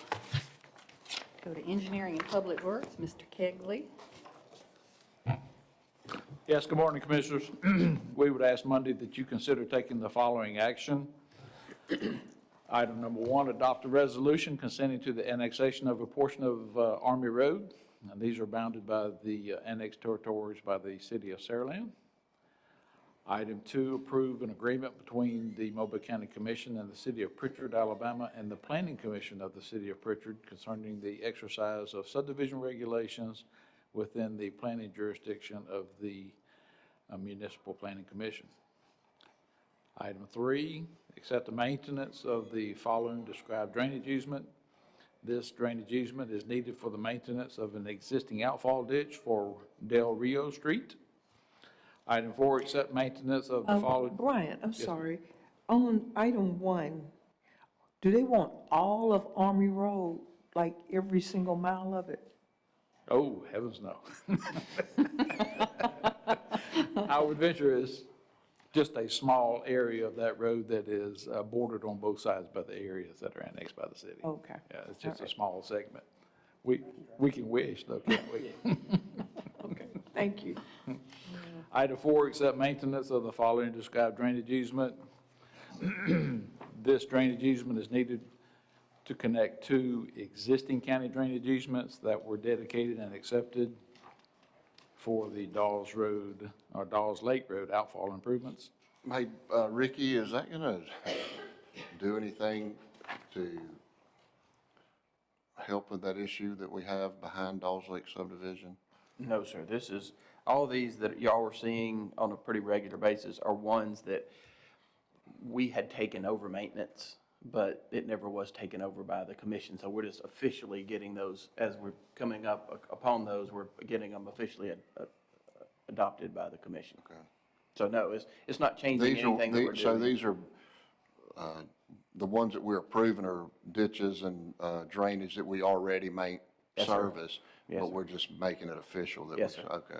go to Engineering and Public Works, Mr. Kegley. Yes, good morning, Commissioners. We would ask Monday that you consider taking the following action. Item number 1, adopt a resolution consenting to the annexation of a portion of Army Road. Now, these are bounded by the annexed territories by the city of Saraland. Item 2, approve an agreement between the Mobile County Commission and the city of Pritchard, Alabama, and the Planning Commission of the city of Pritchard concerning the exercise of subdivision regulations within the planning jurisdiction of the Municipal Planning Commission. Item 3, accept the maintenance of the following described drainage easement. This drainage easement is needed for the maintenance of an existing outfall ditch for Del Rio Street. Item 4, accept maintenance of the following. Brian, I'm sorry. On item 1, do they want all of Army Road, like every single mile of it? Oh, heavens no. I would venture is just a small area of that road that is bordered on both sides by the areas that are annexed by the city. Okay. Yeah, it's just a small segment. We can wish though, can't we? Okay, thank you. Item 4, accept maintenance of the following described drainage easement. This drainage easement is needed to connect 2 existing county drainage easements that were dedicated and accepted for the Dawes Road, or Dawes Lake Road outfall improvements. Hey, Ricky, is that gonna do anything to help with that issue that we have behind Dawes Lake subdivision? No, sir. This is, all these that y'all are seeing on a pretty regular basis are ones that we had taken over maintenance, but it never was taken over by the commission. So we're just officially getting those, as we're coming up upon those, we're getting them officially adopted by the commission. Okay. So no, it's not changing These anything that we're are, so doing. these are, the ones that we're approving are ditches and drainage that we already Yes, sir. service, Yes, but sir. we're just making it official that Yes, we, sir. okay.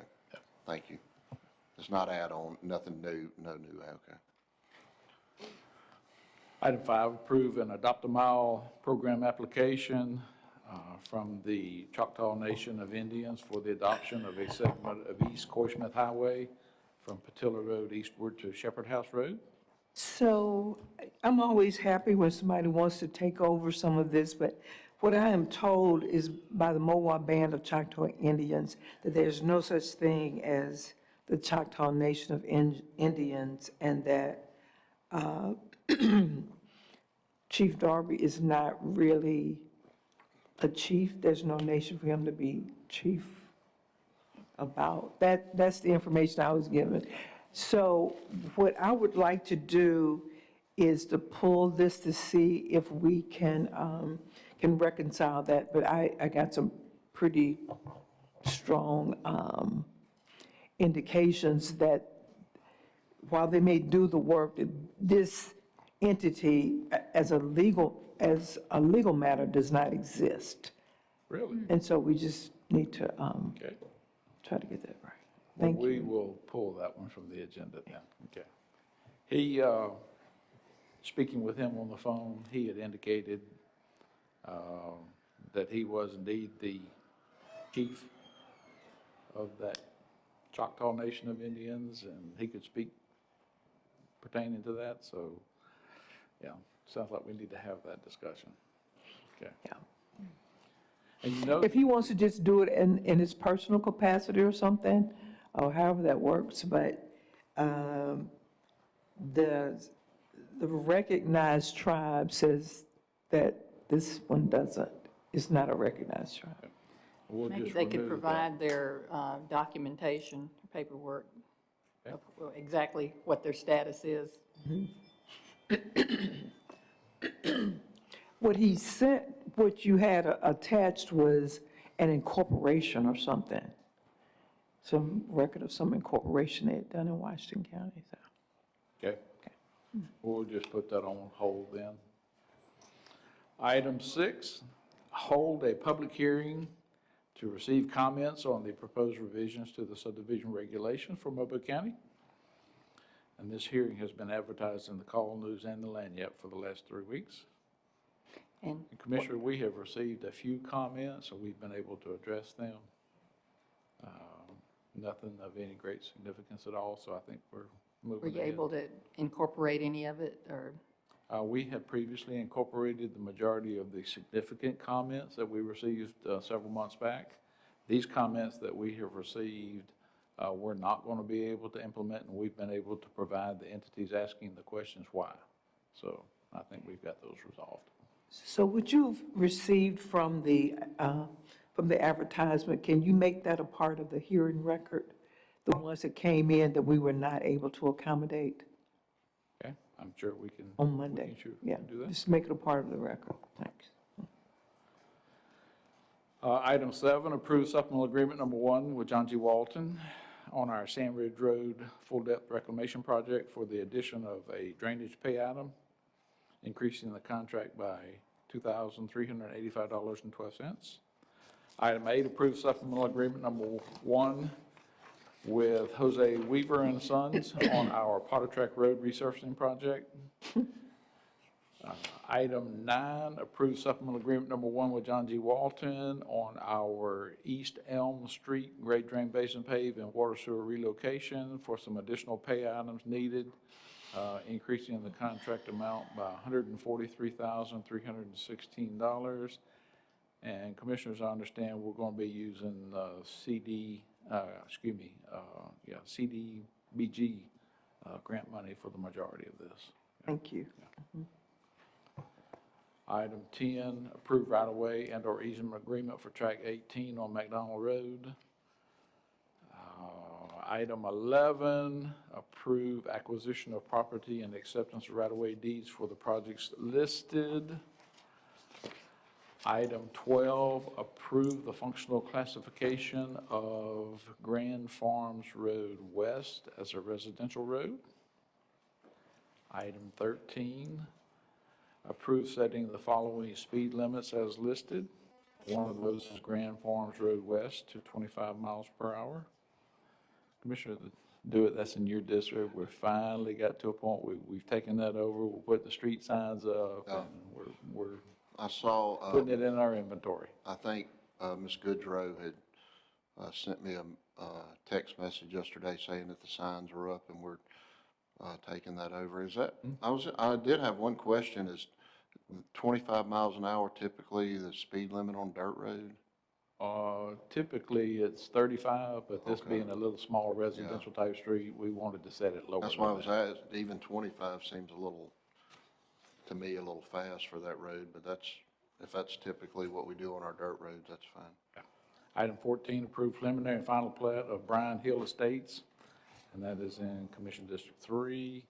Thank you. It's not add-on, nothing new, no new, okay. Item 5, approve and adopt a mile program application from the Choctaw Nation of Indians for the adoption of a segment of East Coysmith Highway from Patilla Road eastward to Shepherd House Road. So I'm always happy when somebody wants to take over some of this, but what I am told is by the Mowa Band of Choctaw Indians that there's no such thing as the Choctaw Nation of Indians, and that Chief Darby is not really a chief. There's no nation for him to be chief about. That's the information I was given. So what I would like to do is to pull this to see if we can reconcile that. But I got some pretty strong indications that while they may do the work, this entity as a legal matter does not exist. Really? And so we just need to Okay. try to get that right. Well, Thank we you. will pull that one from the agenda then. Okay. He, speaking with him on the phone, he had indicated that he was indeed the chief of that Choctaw Nation of Indians, and he could speak pertaining to that, so, yeah, sounds like we need to have that discussion. Okay. Yeah. And you know, If he wants to just do it in his personal capacity or something, or however that works, but the recognized tribe says that this one doesn't, it's not a recognized tribe. we'll Maybe just they could remove that. provide their documentation, paperwork, of exactly what their status is. What he sent, what you had attached was an incorporation or something. Some record of some incorporation they had done in Washington County, so. Okay. We'll just put that on hold then. Item 6, hold a public hearing to receive comments on the proposed revisions to the subdivision regulations for Mobile County. And this hearing has been advertised in the Call News and the Lanyard for the last 3 weeks. And And Commissioner, we have received a few comments, so we've been able to address them. Nothing of any great significance at all, so I think we're were moving you ahead. able to incorporate any of it, or? We had previously incorporated the majority of the significant comments that we received several months back. These comments that we have received, we're not going to be able to implement, and we've been able to provide the entities asking the questions why. So I think we've got those resolved. So what you've received from the advertisement, can you make that a part of the hearing record? The ones that came in that we were not able to accommodate Okay, I'm sure we can. on we Monday? can sure Yeah, do that. just make it a part of the record. Thanks. Item 7, approve supplemental agreement number 1 with John G. Walton on our Sand Ridge Road full-depth reclamation project for the addition of a drainage pay item, increasing the contract by $2,385.12. Item 8, approve supplemental agreement number 1 with Jose Weaver and Sons on our Potter Track Road resurfacing project. Item 9, approve supplemental agreement number 1 with John G. Walton on our East Elm Street grade drain basin pave and water sewer relocation for some additional pay items needed, increasing the contract amount by $143,316. And Commissioners, I understand we're going to be using CDBG grant money for the majority of this. Thank you. Item 10, approve right-of-way and/or easement agreement for Track 18 on McDonald Road. Item 11, approve acquisition of property and acceptance of right-of-way deeds for the projects listed. Item 12, approve the functional classification of Grand Farms Road West as a residential road. Item 13, approve setting the following speed limits as listed. One of those is Grand Farms Road West to 25 miles per hour. Commissioner Dewitt, that's in your district. We finally got to a point, we've taken that over, we'll put the street signs up, and we're I saw, putting it in our inventory. I think Ms. Goodrow had sent me a text message yesterday saying that the signs are up and we're taking that over. Is that, I did have one question. Is 25 miles an hour typically the speed limit on dirt road? Typically, it's 35, but this Okay. being a little small residential type street, we wanted to set it lower. That's why I was asked, even 25 seems a little, to me, a little fast for that road, but that's, if that's typically what we do on our dirt roads, that's fine. Item 14, approve preliminary and final plat of Bryan Hill Estates, and that is in Commission District 3.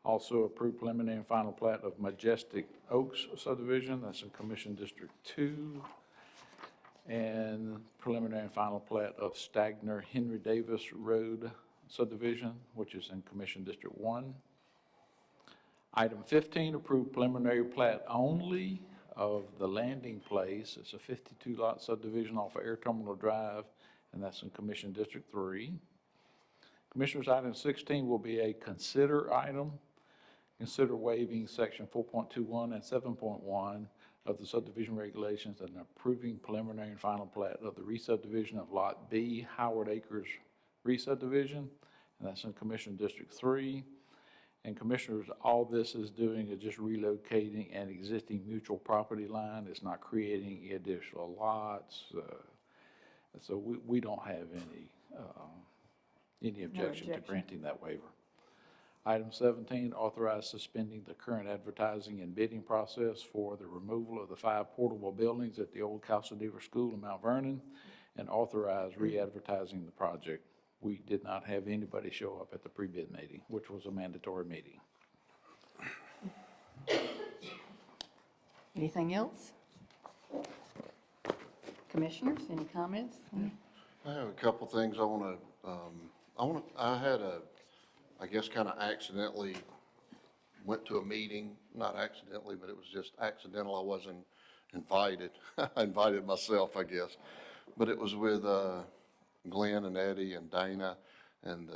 Also approve preliminary and final plat of Majestic Oaks subdivision, that's in Commission District 2. And preliminary and final plat of Stagner Henry Davis Road subdivision, which is in Commission District 1. Item 15, approve preliminary plat only of the landing place. It's a 52-lot subdivision off of Air Terminal Drive, and that's in Commission District 3. Commissioners, item 16 will be a consider item. Consider waiving section 4.21 and 7.1 of the subdivision regulations and approving preliminary and final plat of the re-subdivision of Lot B, Howard Acres re-subdivision, and that's in Commission District 3. And Commissioners, all this is doing is just relocating an existing mutual property line. It's not creating additional lots. So we don't have any objection to granting that waiver. Item 17, authorize suspending the current advertising and bidding process for the removal of the 5 portable buildings at the old Calcadeva School in Mount Vernon, and authorize re-advertising the project. We did not have anybody show up at the pre-bid meeting, which was a mandatory meeting. Anything else? Commissioners, any comments? I have a couple things I want to, I had I guess kind of accidentally went to a meeting, not accidentally, but it was just accidental. I wasn't invited. I invited myself, I guess. But it was with Glenn and Eddie and Dana and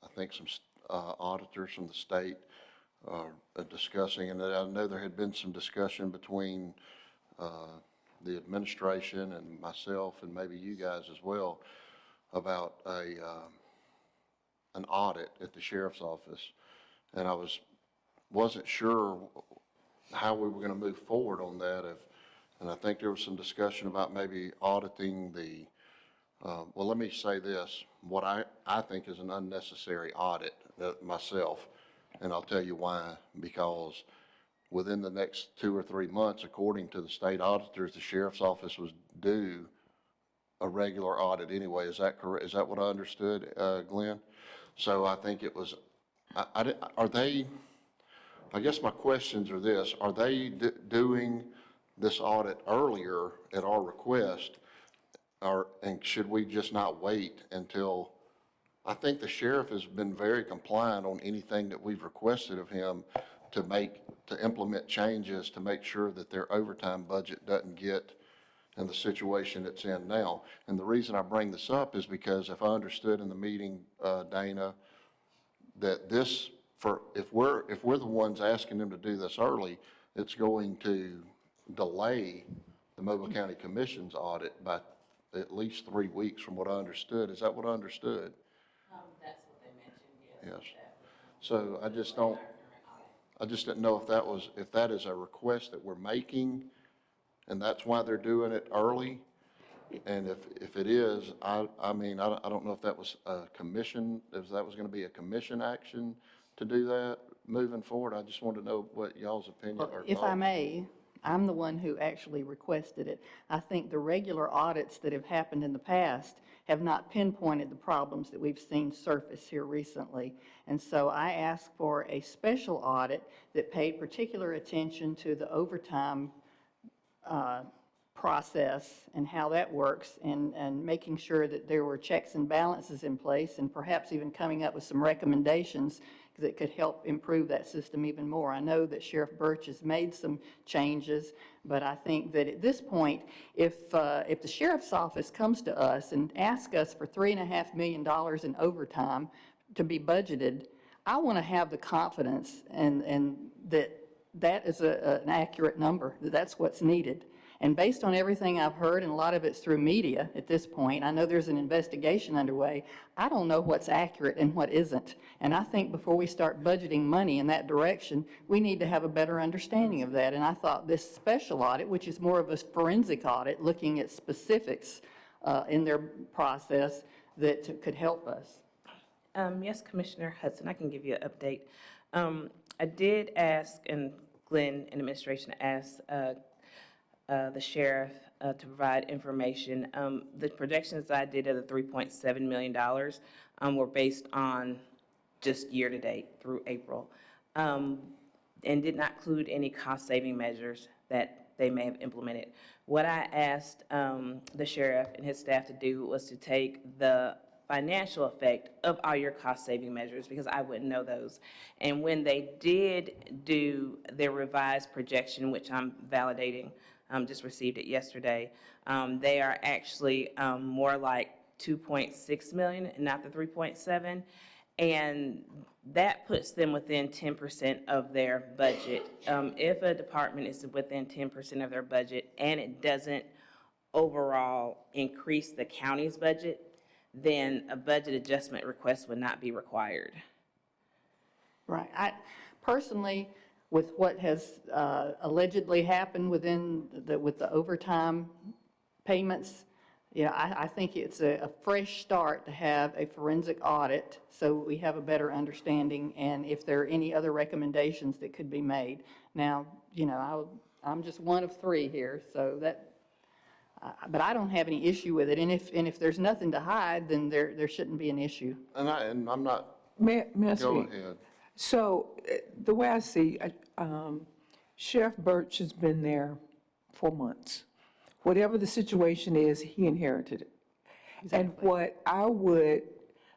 I think some auditors from the state discussing, and I know there had been some discussion between the administration and myself and maybe you guys as well about an audit at the sheriff's office, and I wasn't sure how we were going to move forward on that. And I think there was some discussion about maybe auditing the, well, let me say this, what I think is an unnecessary audit myself, and I'll tell you why. Because within the next 2 or 3 months, according to the state auditors, the sheriff's office was due a regular audit anyway. Is that correct? Is that what I understood, Glenn? So I think it was, are they, I guess my questions are this, are they doing this audit earlier at our request, and should we just not wait until, I think the sheriff has been very compliant on anything that we've requested of him to implement changes to make sure that their overtime budget doesn't get in the situation it's in now. And the reason I bring this up is because if I understood in the meeting, Dana, that this, if we're the ones asking them to do this early, it's going to delay the Mobile County Commission's audit by at least 3 weeks from what I understood. Is that what I understood? That's what they mentioned, Yes. So I just didn't know if that is a request that we're making, and that's why they're doing it early. And if it is, I mean, I don't know if that was a commission, if that was going to be a commission action to do that moving forward. I just wanted to know what y'all's opinion Well, or if I thoughts. may, I'm the one who actually requested it. I think the regular audits that have happened in the past have not pinpointed the problems that we've seen surface here recently. And so I asked for a special audit that paid particular attention to the overtime process and how that works, and making sure that there were checks and balances in place, and perhaps even coming up with some recommendations that could help improve that system even more. I know that Sheriff Birch has made some changes, but I think that at this point, if the sheriff's office comes to us and asks us for $3.5 million in overtime to be budgeted, I want to have the confidence and that is an accurate number, that that's what's needed. And based on everything I've heard, and a lot of it's through media at this point, I know there's an investigation underway. I don't know what's accurate and what isn't. And I think before we start budgeting money in that direction, we need to have a better understanding of that. And I thought this special audit, which is more of a forensic audit, looking at specifics in their process, that could help us. Yes, Commissioner Hudson, I can give you an update. I did ask, and Glenn and administration asked the sheriff to provide information. The projections I did of the $3.7 million were based on just year-to-date through April, and did not include any cost-saving measures that they may have implemented. What I asked the sheriff and his staff to do was to take the financial effect of all your cost-saving measures, because I wouldn't know those. And when they did do their revised projection, which I'm validating, just received it yesterday, they are actually more like 2.6 million and not the 3.7. And that puts them within 10% of their budget. If a department is within 10% of their budget and it doesn't overall increase the county's budget, then a budget adjustment request would not be required. Right. I personally, with what has allegedly happened with the overtime payments, I think it's a fresh start to have a forensic audit so we have a better understanding, and if there are any other recommendations that could be made. Now, I'm just one of three here, so that. But I don't have any issue with it, and if there's nothing to hide, then there shouldn't be an issue. And I'm not, May I go speak? ahead. So the way I see, Sheriff Birch has been there for months. Whatever the situation is, he inherited it. And what I would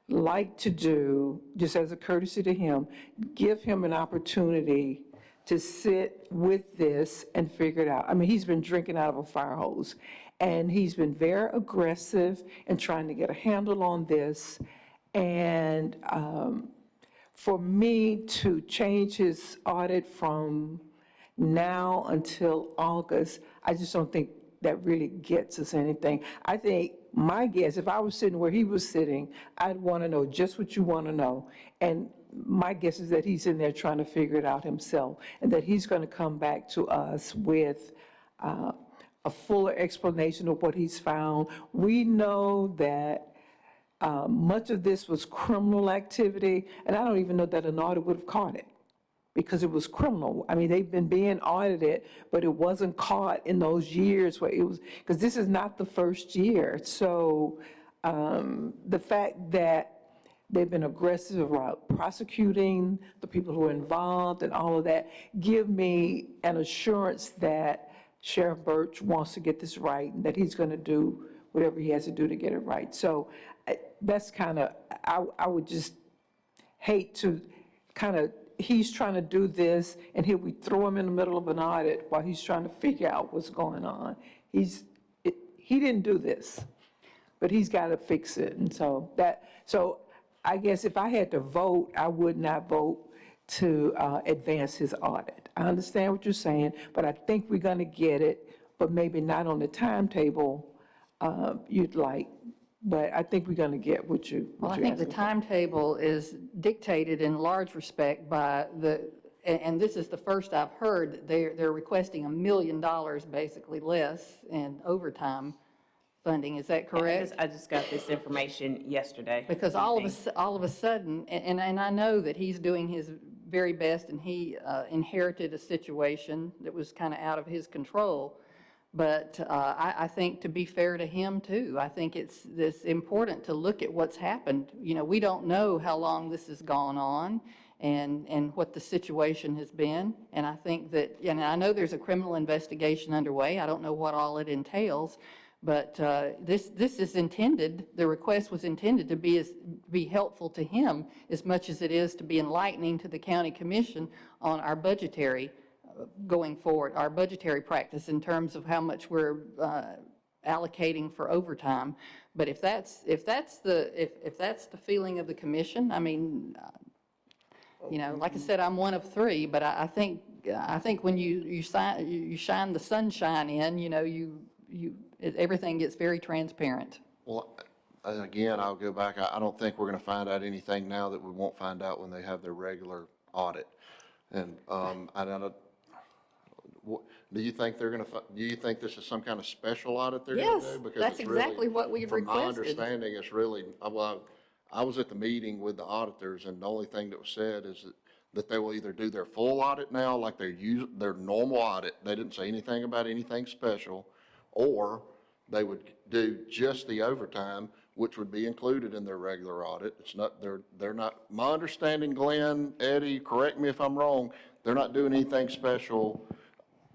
like to do, just as a courtesy to him, give him an opportunity to sit with this and figure it out. I mean, he's been drinking out of a fire hose, and he's been very aggressive in trying to get a handle on this. And for me to change his audit from now until August, I just don't think that really gets us anything. I think, my guess, if I was sitting where he was sitting, I'd want to know just what you want to know. And my guess is that he's in there trying to figure it out himself, and that he's going to come back to us with a fuller explanation of what he's found. We know that much of this was criminal activity, and I don't even know that an audit would have caught it, because it was criminal. I mean, they've been being audited, but it wasn't caught in those years where it was, because this is not the first year. So the fact that they've been aggressive about prosecuting the people who are involved and all of that give me an assurance that Sheriff Birch wants to get this right, and that he's going to do whatever he has to do to get it right. So that's kind of, I would just hate to kind of, he's trying to do this, and here we throw him in the middle of an audit while he's trying to figure out what's going on. He didn't do this, but he's got to fix it. And so I guess if I had to vote, I would not vote to advance his audit. I understand what you're saying, but I think we're going to get it, but maybe not on the timetable you'd like. But I think we're going to get what you. Well, I think the timetable is dictated in large respect by and this is the first I've heard, that they're requesting $1 million basically less in overtime funding. Is that correct? I just got this information yesterday. Because all of a sudden, and I know that he's doing his very best, and he inherited a situation that was kind of out of his control. But I think, to be fair to him too, I think it's important to look at what's happened. We don't know how long this has gone on, and what the situation has been. And I think that, and I know there's a criminal investigation underway. I don't know what all it entails, but this is intended, the request was intended to be helpful to him as much as it is to be enlightening to the county commission on our budgetary going forward, our budgetary practice in terms of how much we're allocating for overtime. But if that's the feeling of the commission, I mean, you know, like I said, I'm one of three, but I think when you shine the sunshine in, you know, everything gets very transparent. Well, again, I'll go back. I don't think we're going to find out anything now that we won't find out when they have their regular audit. And I don't. Do you think they're going to? Do you think this is some kind of special audit they're going to do? Yes, that's exactly what we requested. From my understanding, it's really. Well, I was at the meeting with the auditors, and the only thing that was said is that they will either do their full audit now, like their normal audit. They didn't say anything about anything special, or they would do just the overtime, which would be included in their regular audit. It's not, they're not, my understanding, Glenn, Eddie, correct me if I'm wrong, they're not doing anything special.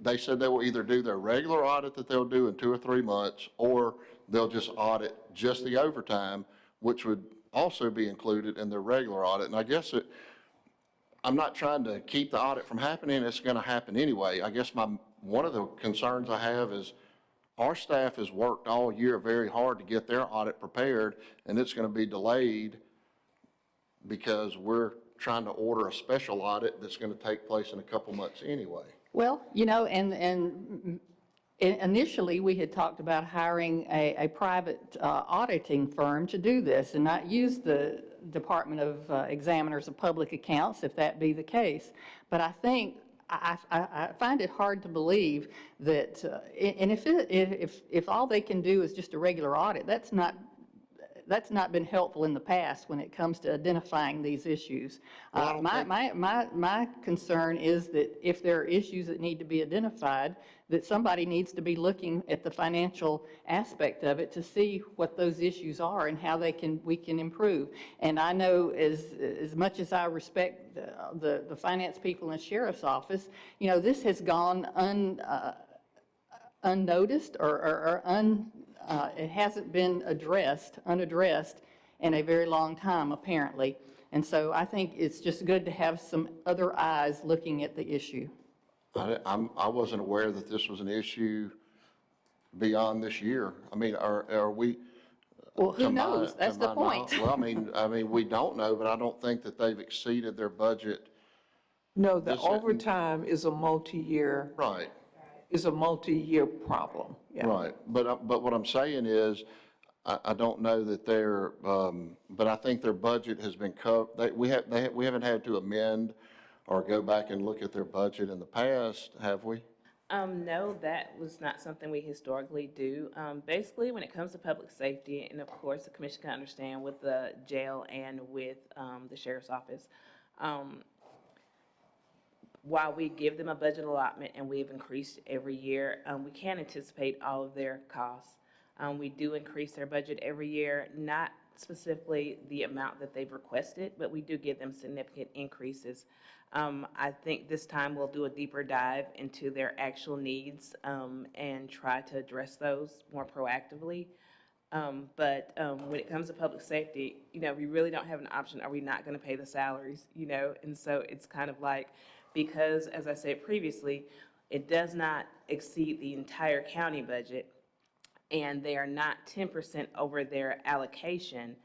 They said they will either do their regular audit that they'll do in 2 or 3 months, or they'll just audit just the overtime, which would also be included in their regular audit. And I guess I'm not trying to keep the audit from happening. It's going to happen anyway. I guess one of the concerns I have is our staff has worked all year very hard to get their audit prepared, and it's going to be delayed because we're trying to order a special audit that's going to take place in a couple months anyway. Well, you know, and initially, we had talked about hiring a private auditing firm to do this and not use the Department of Examiners of Public Accounts, if that be the case. But I think, I find it hard to believe that, and if all they can do is just a regular audit, that's not been helpful in the past when it comes to identifying these issues. My concern is that if there are issues that need to be identified, that somebody needs to be looking at the financial aspect of it to see what those issues are and how we can improve. And I know as much as I respect the finance people in the sheriff's office, you know, this has gone unnoticed or it hasn't been unaddressed in a very long time, apparently. And so I think it's just good to have some other eyes looking at the issue. I wasn't aware that this was an issue beyond this year. I mean, are we? Well, who knows? That's the point. Well, I mean, we don't know, but I don't think that they've exceeded their budget. No, the overtime is a multi-year. Right. Is a multi-year problem. Yeah. Right, but what I'm saying is, I don't know that they're, but I think their budget has been covered. We haven't had to amend or go back and look at their budget in the past, have we? No, that was not something we historically do. Basically, when it comes to public safety, and of course, the commission can understand with the jail and with the sheriff's office, while we give them a budget allotment and we've increased every year, we can't anticipate all of their costs. We do increase their budget every year, not specifically the amount that they've requested, but we do give them significant increases. I think this time we'll do a deeper dive into their actual needs and try to address those more proactively. But when it comes to public safety, you know, we really don't have an option. Are we not going to pay the salaries, you know? And so it's kind of like, because as I said previously, it does not exceed the entire county budget, and they are not 10% over their allocation,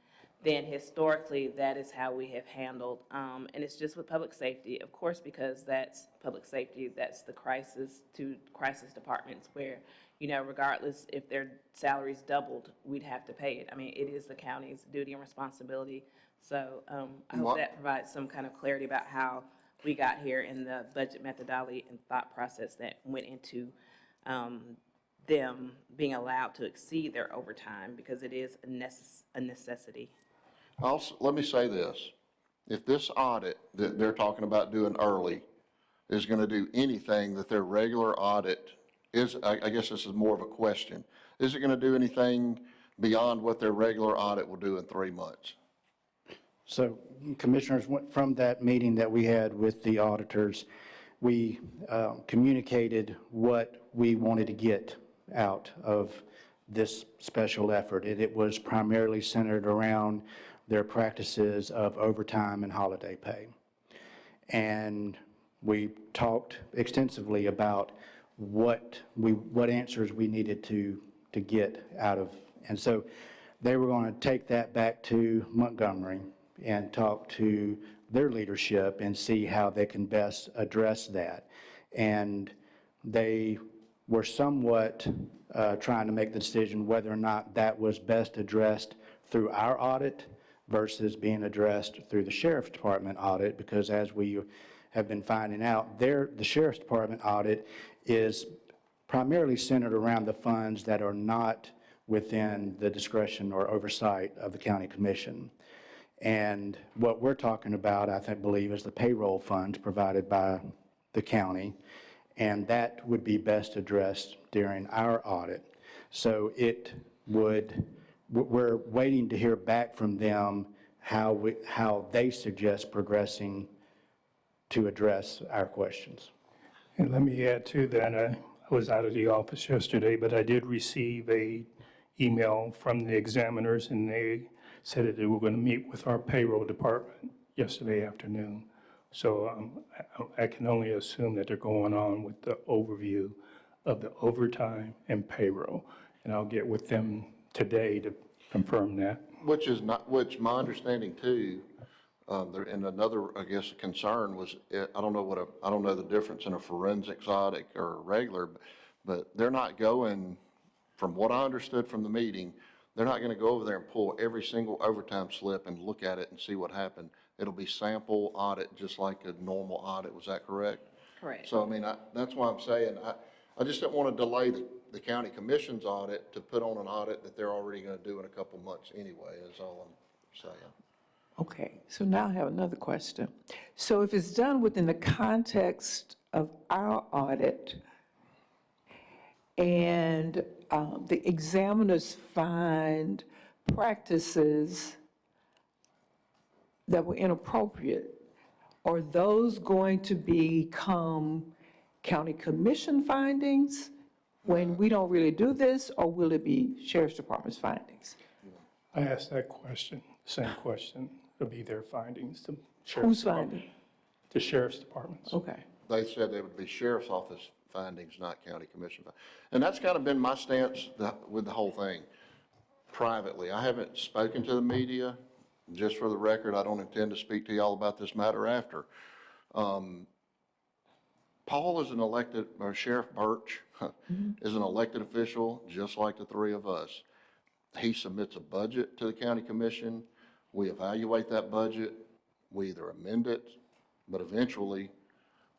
then historically, that is how we have handled. And it's just with public safety, of course, because that's public safety, that's the crisis departments where, you know, regardless if their salaries doubled, we'd have to pay it. I mean, it is the county's duty and responsibility. So I hope that provides some kind of clarity about how we got here in the budget methodology and thought process that went into them being allowed to exceed their overtime, because it is a necessity. Also, let me say this. If this audit that they're talking about doing early is going to do anything that their regular audit is, I guess this is more of a question. Is it going to do anything beyond what their regular audit will do in 3 months? So Commissioners, from that meeting that we had with the auditors, we communicated what we wanted to get out of this special effort. It was primarily centered around their practices of overtime and holiday pay. And we talked extensively about what answers we needed to get out of. And so they were going to take that back to Montgomery and talk to their leadership and see how they can best address that. And they were somewhat trying to make the decision whether or not that was best addressed through our audit versus being addressed through the Sheriff's Department audit, because as we have been finding out, the Sheriff's Department audit is primarily centered around the funds that are not within the discretion or oversight of the county commission. And what we're talking about, I believe, is the payroll funds provided by the county, and that would be best addressed during our audit. So we're waiting to hear back from them how they suggest progressing to address our questions. And let me add to that, I was out of the office yesterday, but I did receive a email from the examiners, and they said that they were going to meet with our payroll department yesterday afternoon. So I can only assume that they're going on with the overview of the overtime and payroll. And I'll get with them today to confirm that. Which my understanding too, and another, I guess, concern was, I don't know the difference in a forensics audit or a regular, but they're not going, from what I understood from the meeting, they're not going to go over there and pull every single overtime slip and look at it and see what happened. It'll be sample audit, just like a normal audit. Was that correct? Correct. So, I mean, that's why I'm saying, I just didn't want to delay the county commission's audit to put on an audit that they're already going to do in a couple months anyway, is all I'm saying. Okay, so now I have another question. So if it's done within the context of our audit, and the examiners find practices that were inappropriate, are those going to become county commission findings when we don't really do this, or will it be Sheriff's Department's findings? I asked that question, same question. It'll be their findings, the Whose Sheriff's Department. finding? The Sheriff's Department's. Okay. They said they would be sheriff's office findings, not county commission findings. And that's kind of been my stance with the whole thing, privately. I haven't spoken to the media. Just for the record, I don't intend to speak to y'all about this matter after. Paul is an elected, or Sheriff Birch is an elected official, just like the three of us. He submits a budget to the county commission. We evaluate that budget. We either amend it, but eventually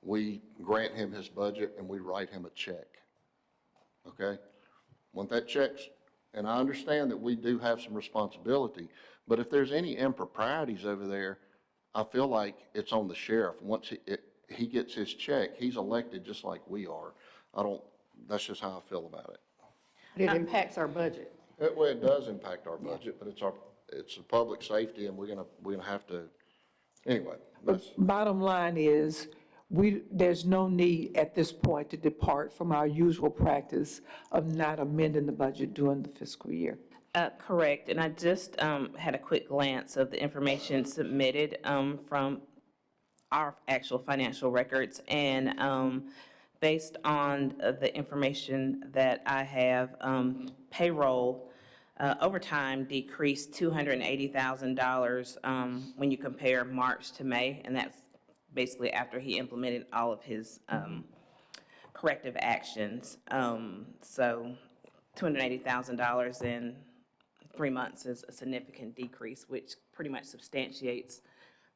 we grant him his budget and we write him a check. Okay? When that check's, and I understand that we do have some responsibility, but if there's any improprieties over there, I feel like it's on the sheriff. Once he gets his check, he's elected just like we are. That's just how I feel about it. It impacts our budget. Well, it does impact our budget, but it's a public safety, and we're gonna have to, anyway. Bottom line is, there's no need at this point to depart from our usual practice of not amending the budget during the fiscal year. Correct, and I just had a quick glance of the information submitted from our actual financial records, and based on the information that I have, payroll overtime decreased $280,000 when you compare March to May, and that's basically after he implemented all of his corrective actions. So $280,000 in 3 months is a significant decrease, which pretty much substantiates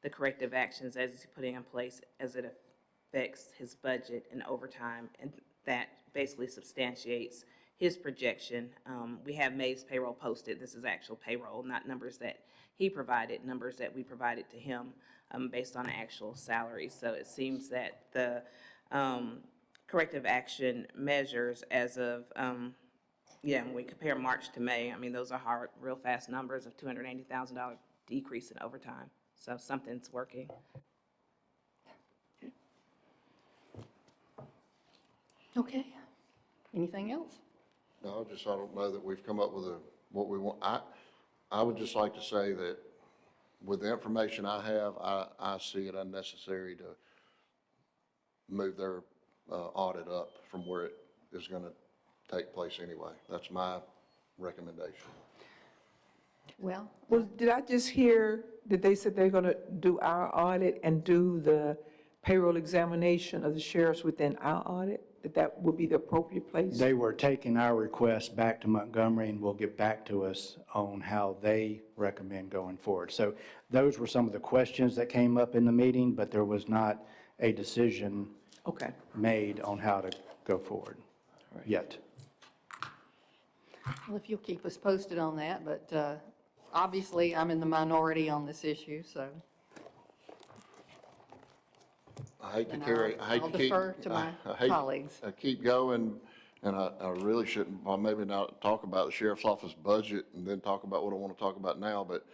the corrective actions as he's putting in place as it affects his budget and overtime, and that basically substantiates his projection. We have May's payroll posted. This is actual payroll, not numbers that he provided, numbers that we provided to him based on actual salary. So it seems that the corrective action measures as of, when we compare March to May, I mean, those are hard, real fast numbers of $280,000 decrease in overtime. So something's working. Okay. Anything else? No, I don't know that we've come up with what we want. I would just like to say that with the information I have, I see it unnecessary to move their audit up from where it is going to take place anyway. That's my recommendation. Well, Well, did I just hear that they said they're going to do our audit and do the payroll examination of the sheriffs within our audit? That would be the appropriate place? They were taking our request back to Montgomery and will get back to us on how they recommend going forward. So those were some of the questions that came up in the meeting, but there was not a decision Okay. made on how to go forward yet. well, if you'll keep us posted on that, but obviously, I'm in the minority on this issue, so. I hate to And carry, I hate to I'll keep. defer to my I hate to- colleagues. I keep going, and I really shouldn't, well, maybe not talk about the sheriff's office budget and then talk about what I want to talk about now, but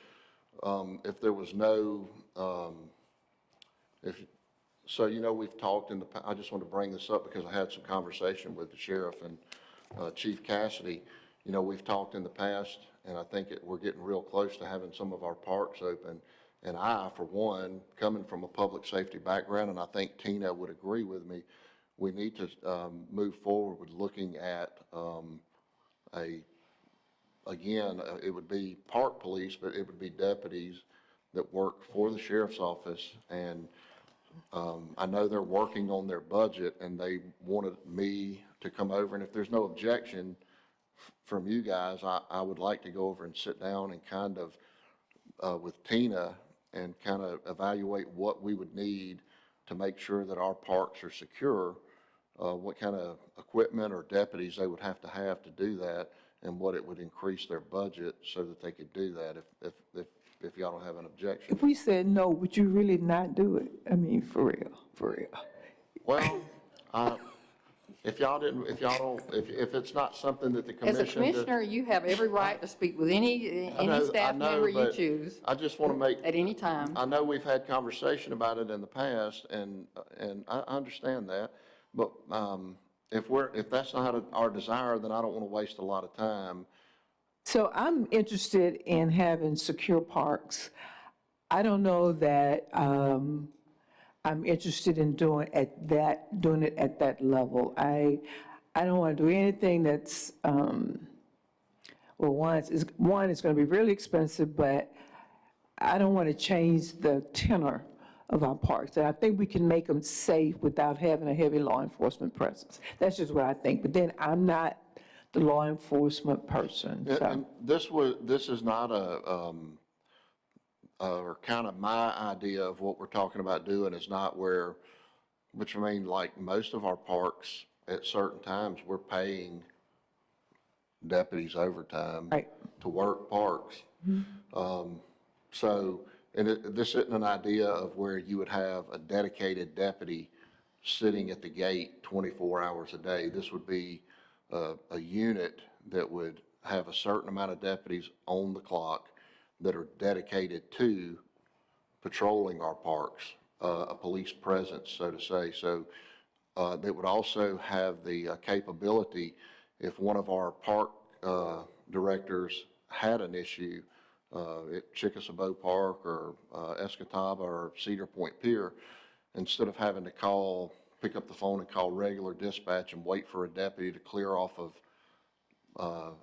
if there was no, so, we've talked in the, I just want to bring this up because I had some conversation with the sheriff and Chief Cassidy. We've talked in the past, and I think we're getting real close to having some of our parks open. And I, for one, coming from a public safety background, and I think Tina would agree with me, we need to move forward with looking at it would be park police, but it would be deputies that work for the sheriff's office. And I know they're working on their budget, and they wanted me to come over. And if there's no objection from you guys, I would like to go over and sit down and kind of, with Tina, and kind of evaluate what we would need to make sure that our parks are secure, what kind of equipment or deputies they would have to do that, and what it would increase their budget so that they could do that, if y'all don't have an objection. If we said no, would you really not do it? I mean, for real, for real. Well, if it's not something that the As commission. a commissioner, you have every right to speak with any I staff know, member you but choose I just want to make. at any time. I know we've had conversation about it in the past, and I understand that, but if that's not our desire, then I don't want to waste a lot of time. So I'm interested in having secure parks. I don't know that I'm interested in doing it at that level. I don't want to do anything that's, one, it's going to be really expensive, but I don't want to change the tenor of our parks. And I think we can make them safe without having a heavy law enforcement presence. That's just what I think. But then I'm not the law enforcement person, so. And this is not or kind of my idea of what we're talking about doing is not which I mean, like most of our parks, at certain times, we're paying deputies overtime Right. to work parks. So, this isn't an idea of where you would have a dedicated deputy sitting at the gate 24 hours a day. This would be a unit that would have a certain amount of deputies on the clock that are dedicated to patrolling our parks, a police presence, so to say. So they would also have the capability, if one of our park directors had an issue at Chickasaw Park or Escataba or Cedar Point Pier, instead of having to pick up the phone and call regular dispatch and wait for a deputy to clear off of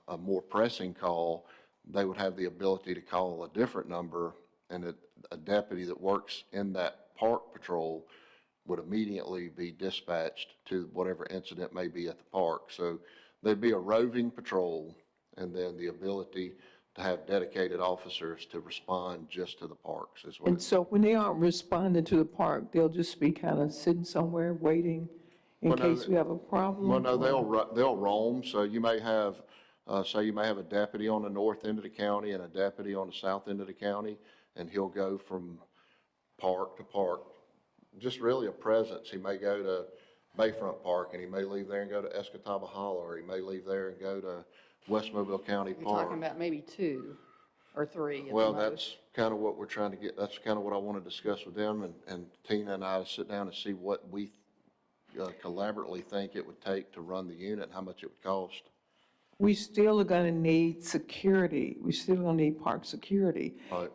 a more pressing call, they would have the ability to call a different number, and a deputy that works in that park patrol would immediately be dispatched to whatever incident may be at the park. So there'd be a roving patrol, and then the ability to have dedicated officers to respond just to the parks is what. And so when they aren't responding to the park, they'll just be kind of sitting somewhere waiting in Well, no, case we have a problem? Well, no, they'll roam, so you may have, a deputy on the north end of the county and a deputy on the south end of the county, and he'll go from park to park, just really a presence. He may go to Bayfront Park, and he may leave there and go to Escataba Hollow, or he may leave there and go to West Mobile County You're talking Park. about maybe two. or 3 at the Well, most. that's kind of what we're trying to get, that's kind of what I want to discuss with them, and Tina and I sit down and see what we collaboratively think it would take to run the unit, and how much it would cost. We still are gonna need security. We still gonna need park security. Right.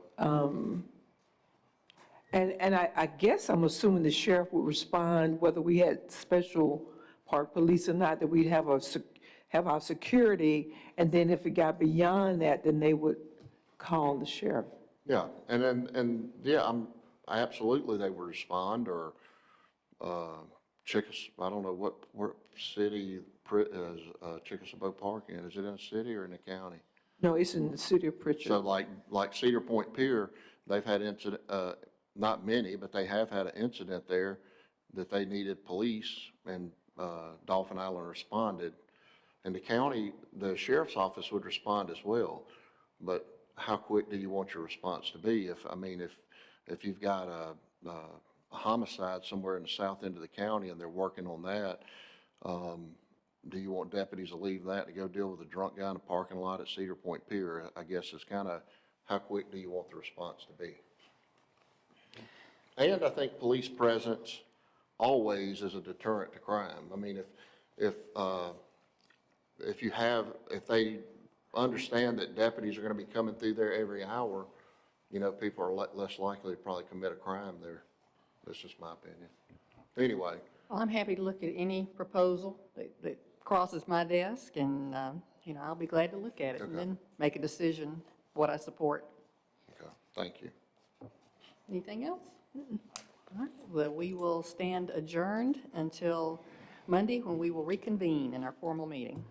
And I guess I'm assuming the sheriff would respond, whether we had special park police or not, that we'd have our security, and then if it got beyond that, then they would call the sheriff. Yeah, yeah, absolutely, they would respond, or, I don't know what city is, Chickasaw Park in, is it in a city or in a county? No, it's in the city of So Pritchard. like Cedar Point Pier, they've had incident, not many, but they have had an incident there that they needed police, and, Dolphin Island responded. And the county, the sheriff's office would respond as well, but how quick do you want your response to be? If you've got a homicide somewhere in the south end of the county and they're working on that, do you want deputies to leave that to go deal with a drunk guy in a parking lot at Cedar Point Pier? I guess it's kind of, how quick do you want the response to be? And I think police presence always is a deterrent to crime. I mean, if they understand that deputies are going to be coming through there every hour, people are less likely to probably commit a crime there. That's just my opinion. Anyway, Well, I'm happy to look at any proposal that crosses my desk, and, I'll be glad to look at it and Okay. then make a decision what I support. okay, thank you. Anything else? All right, well, we will stand adjourned until Monday, when we will reconvene in our formal meeting.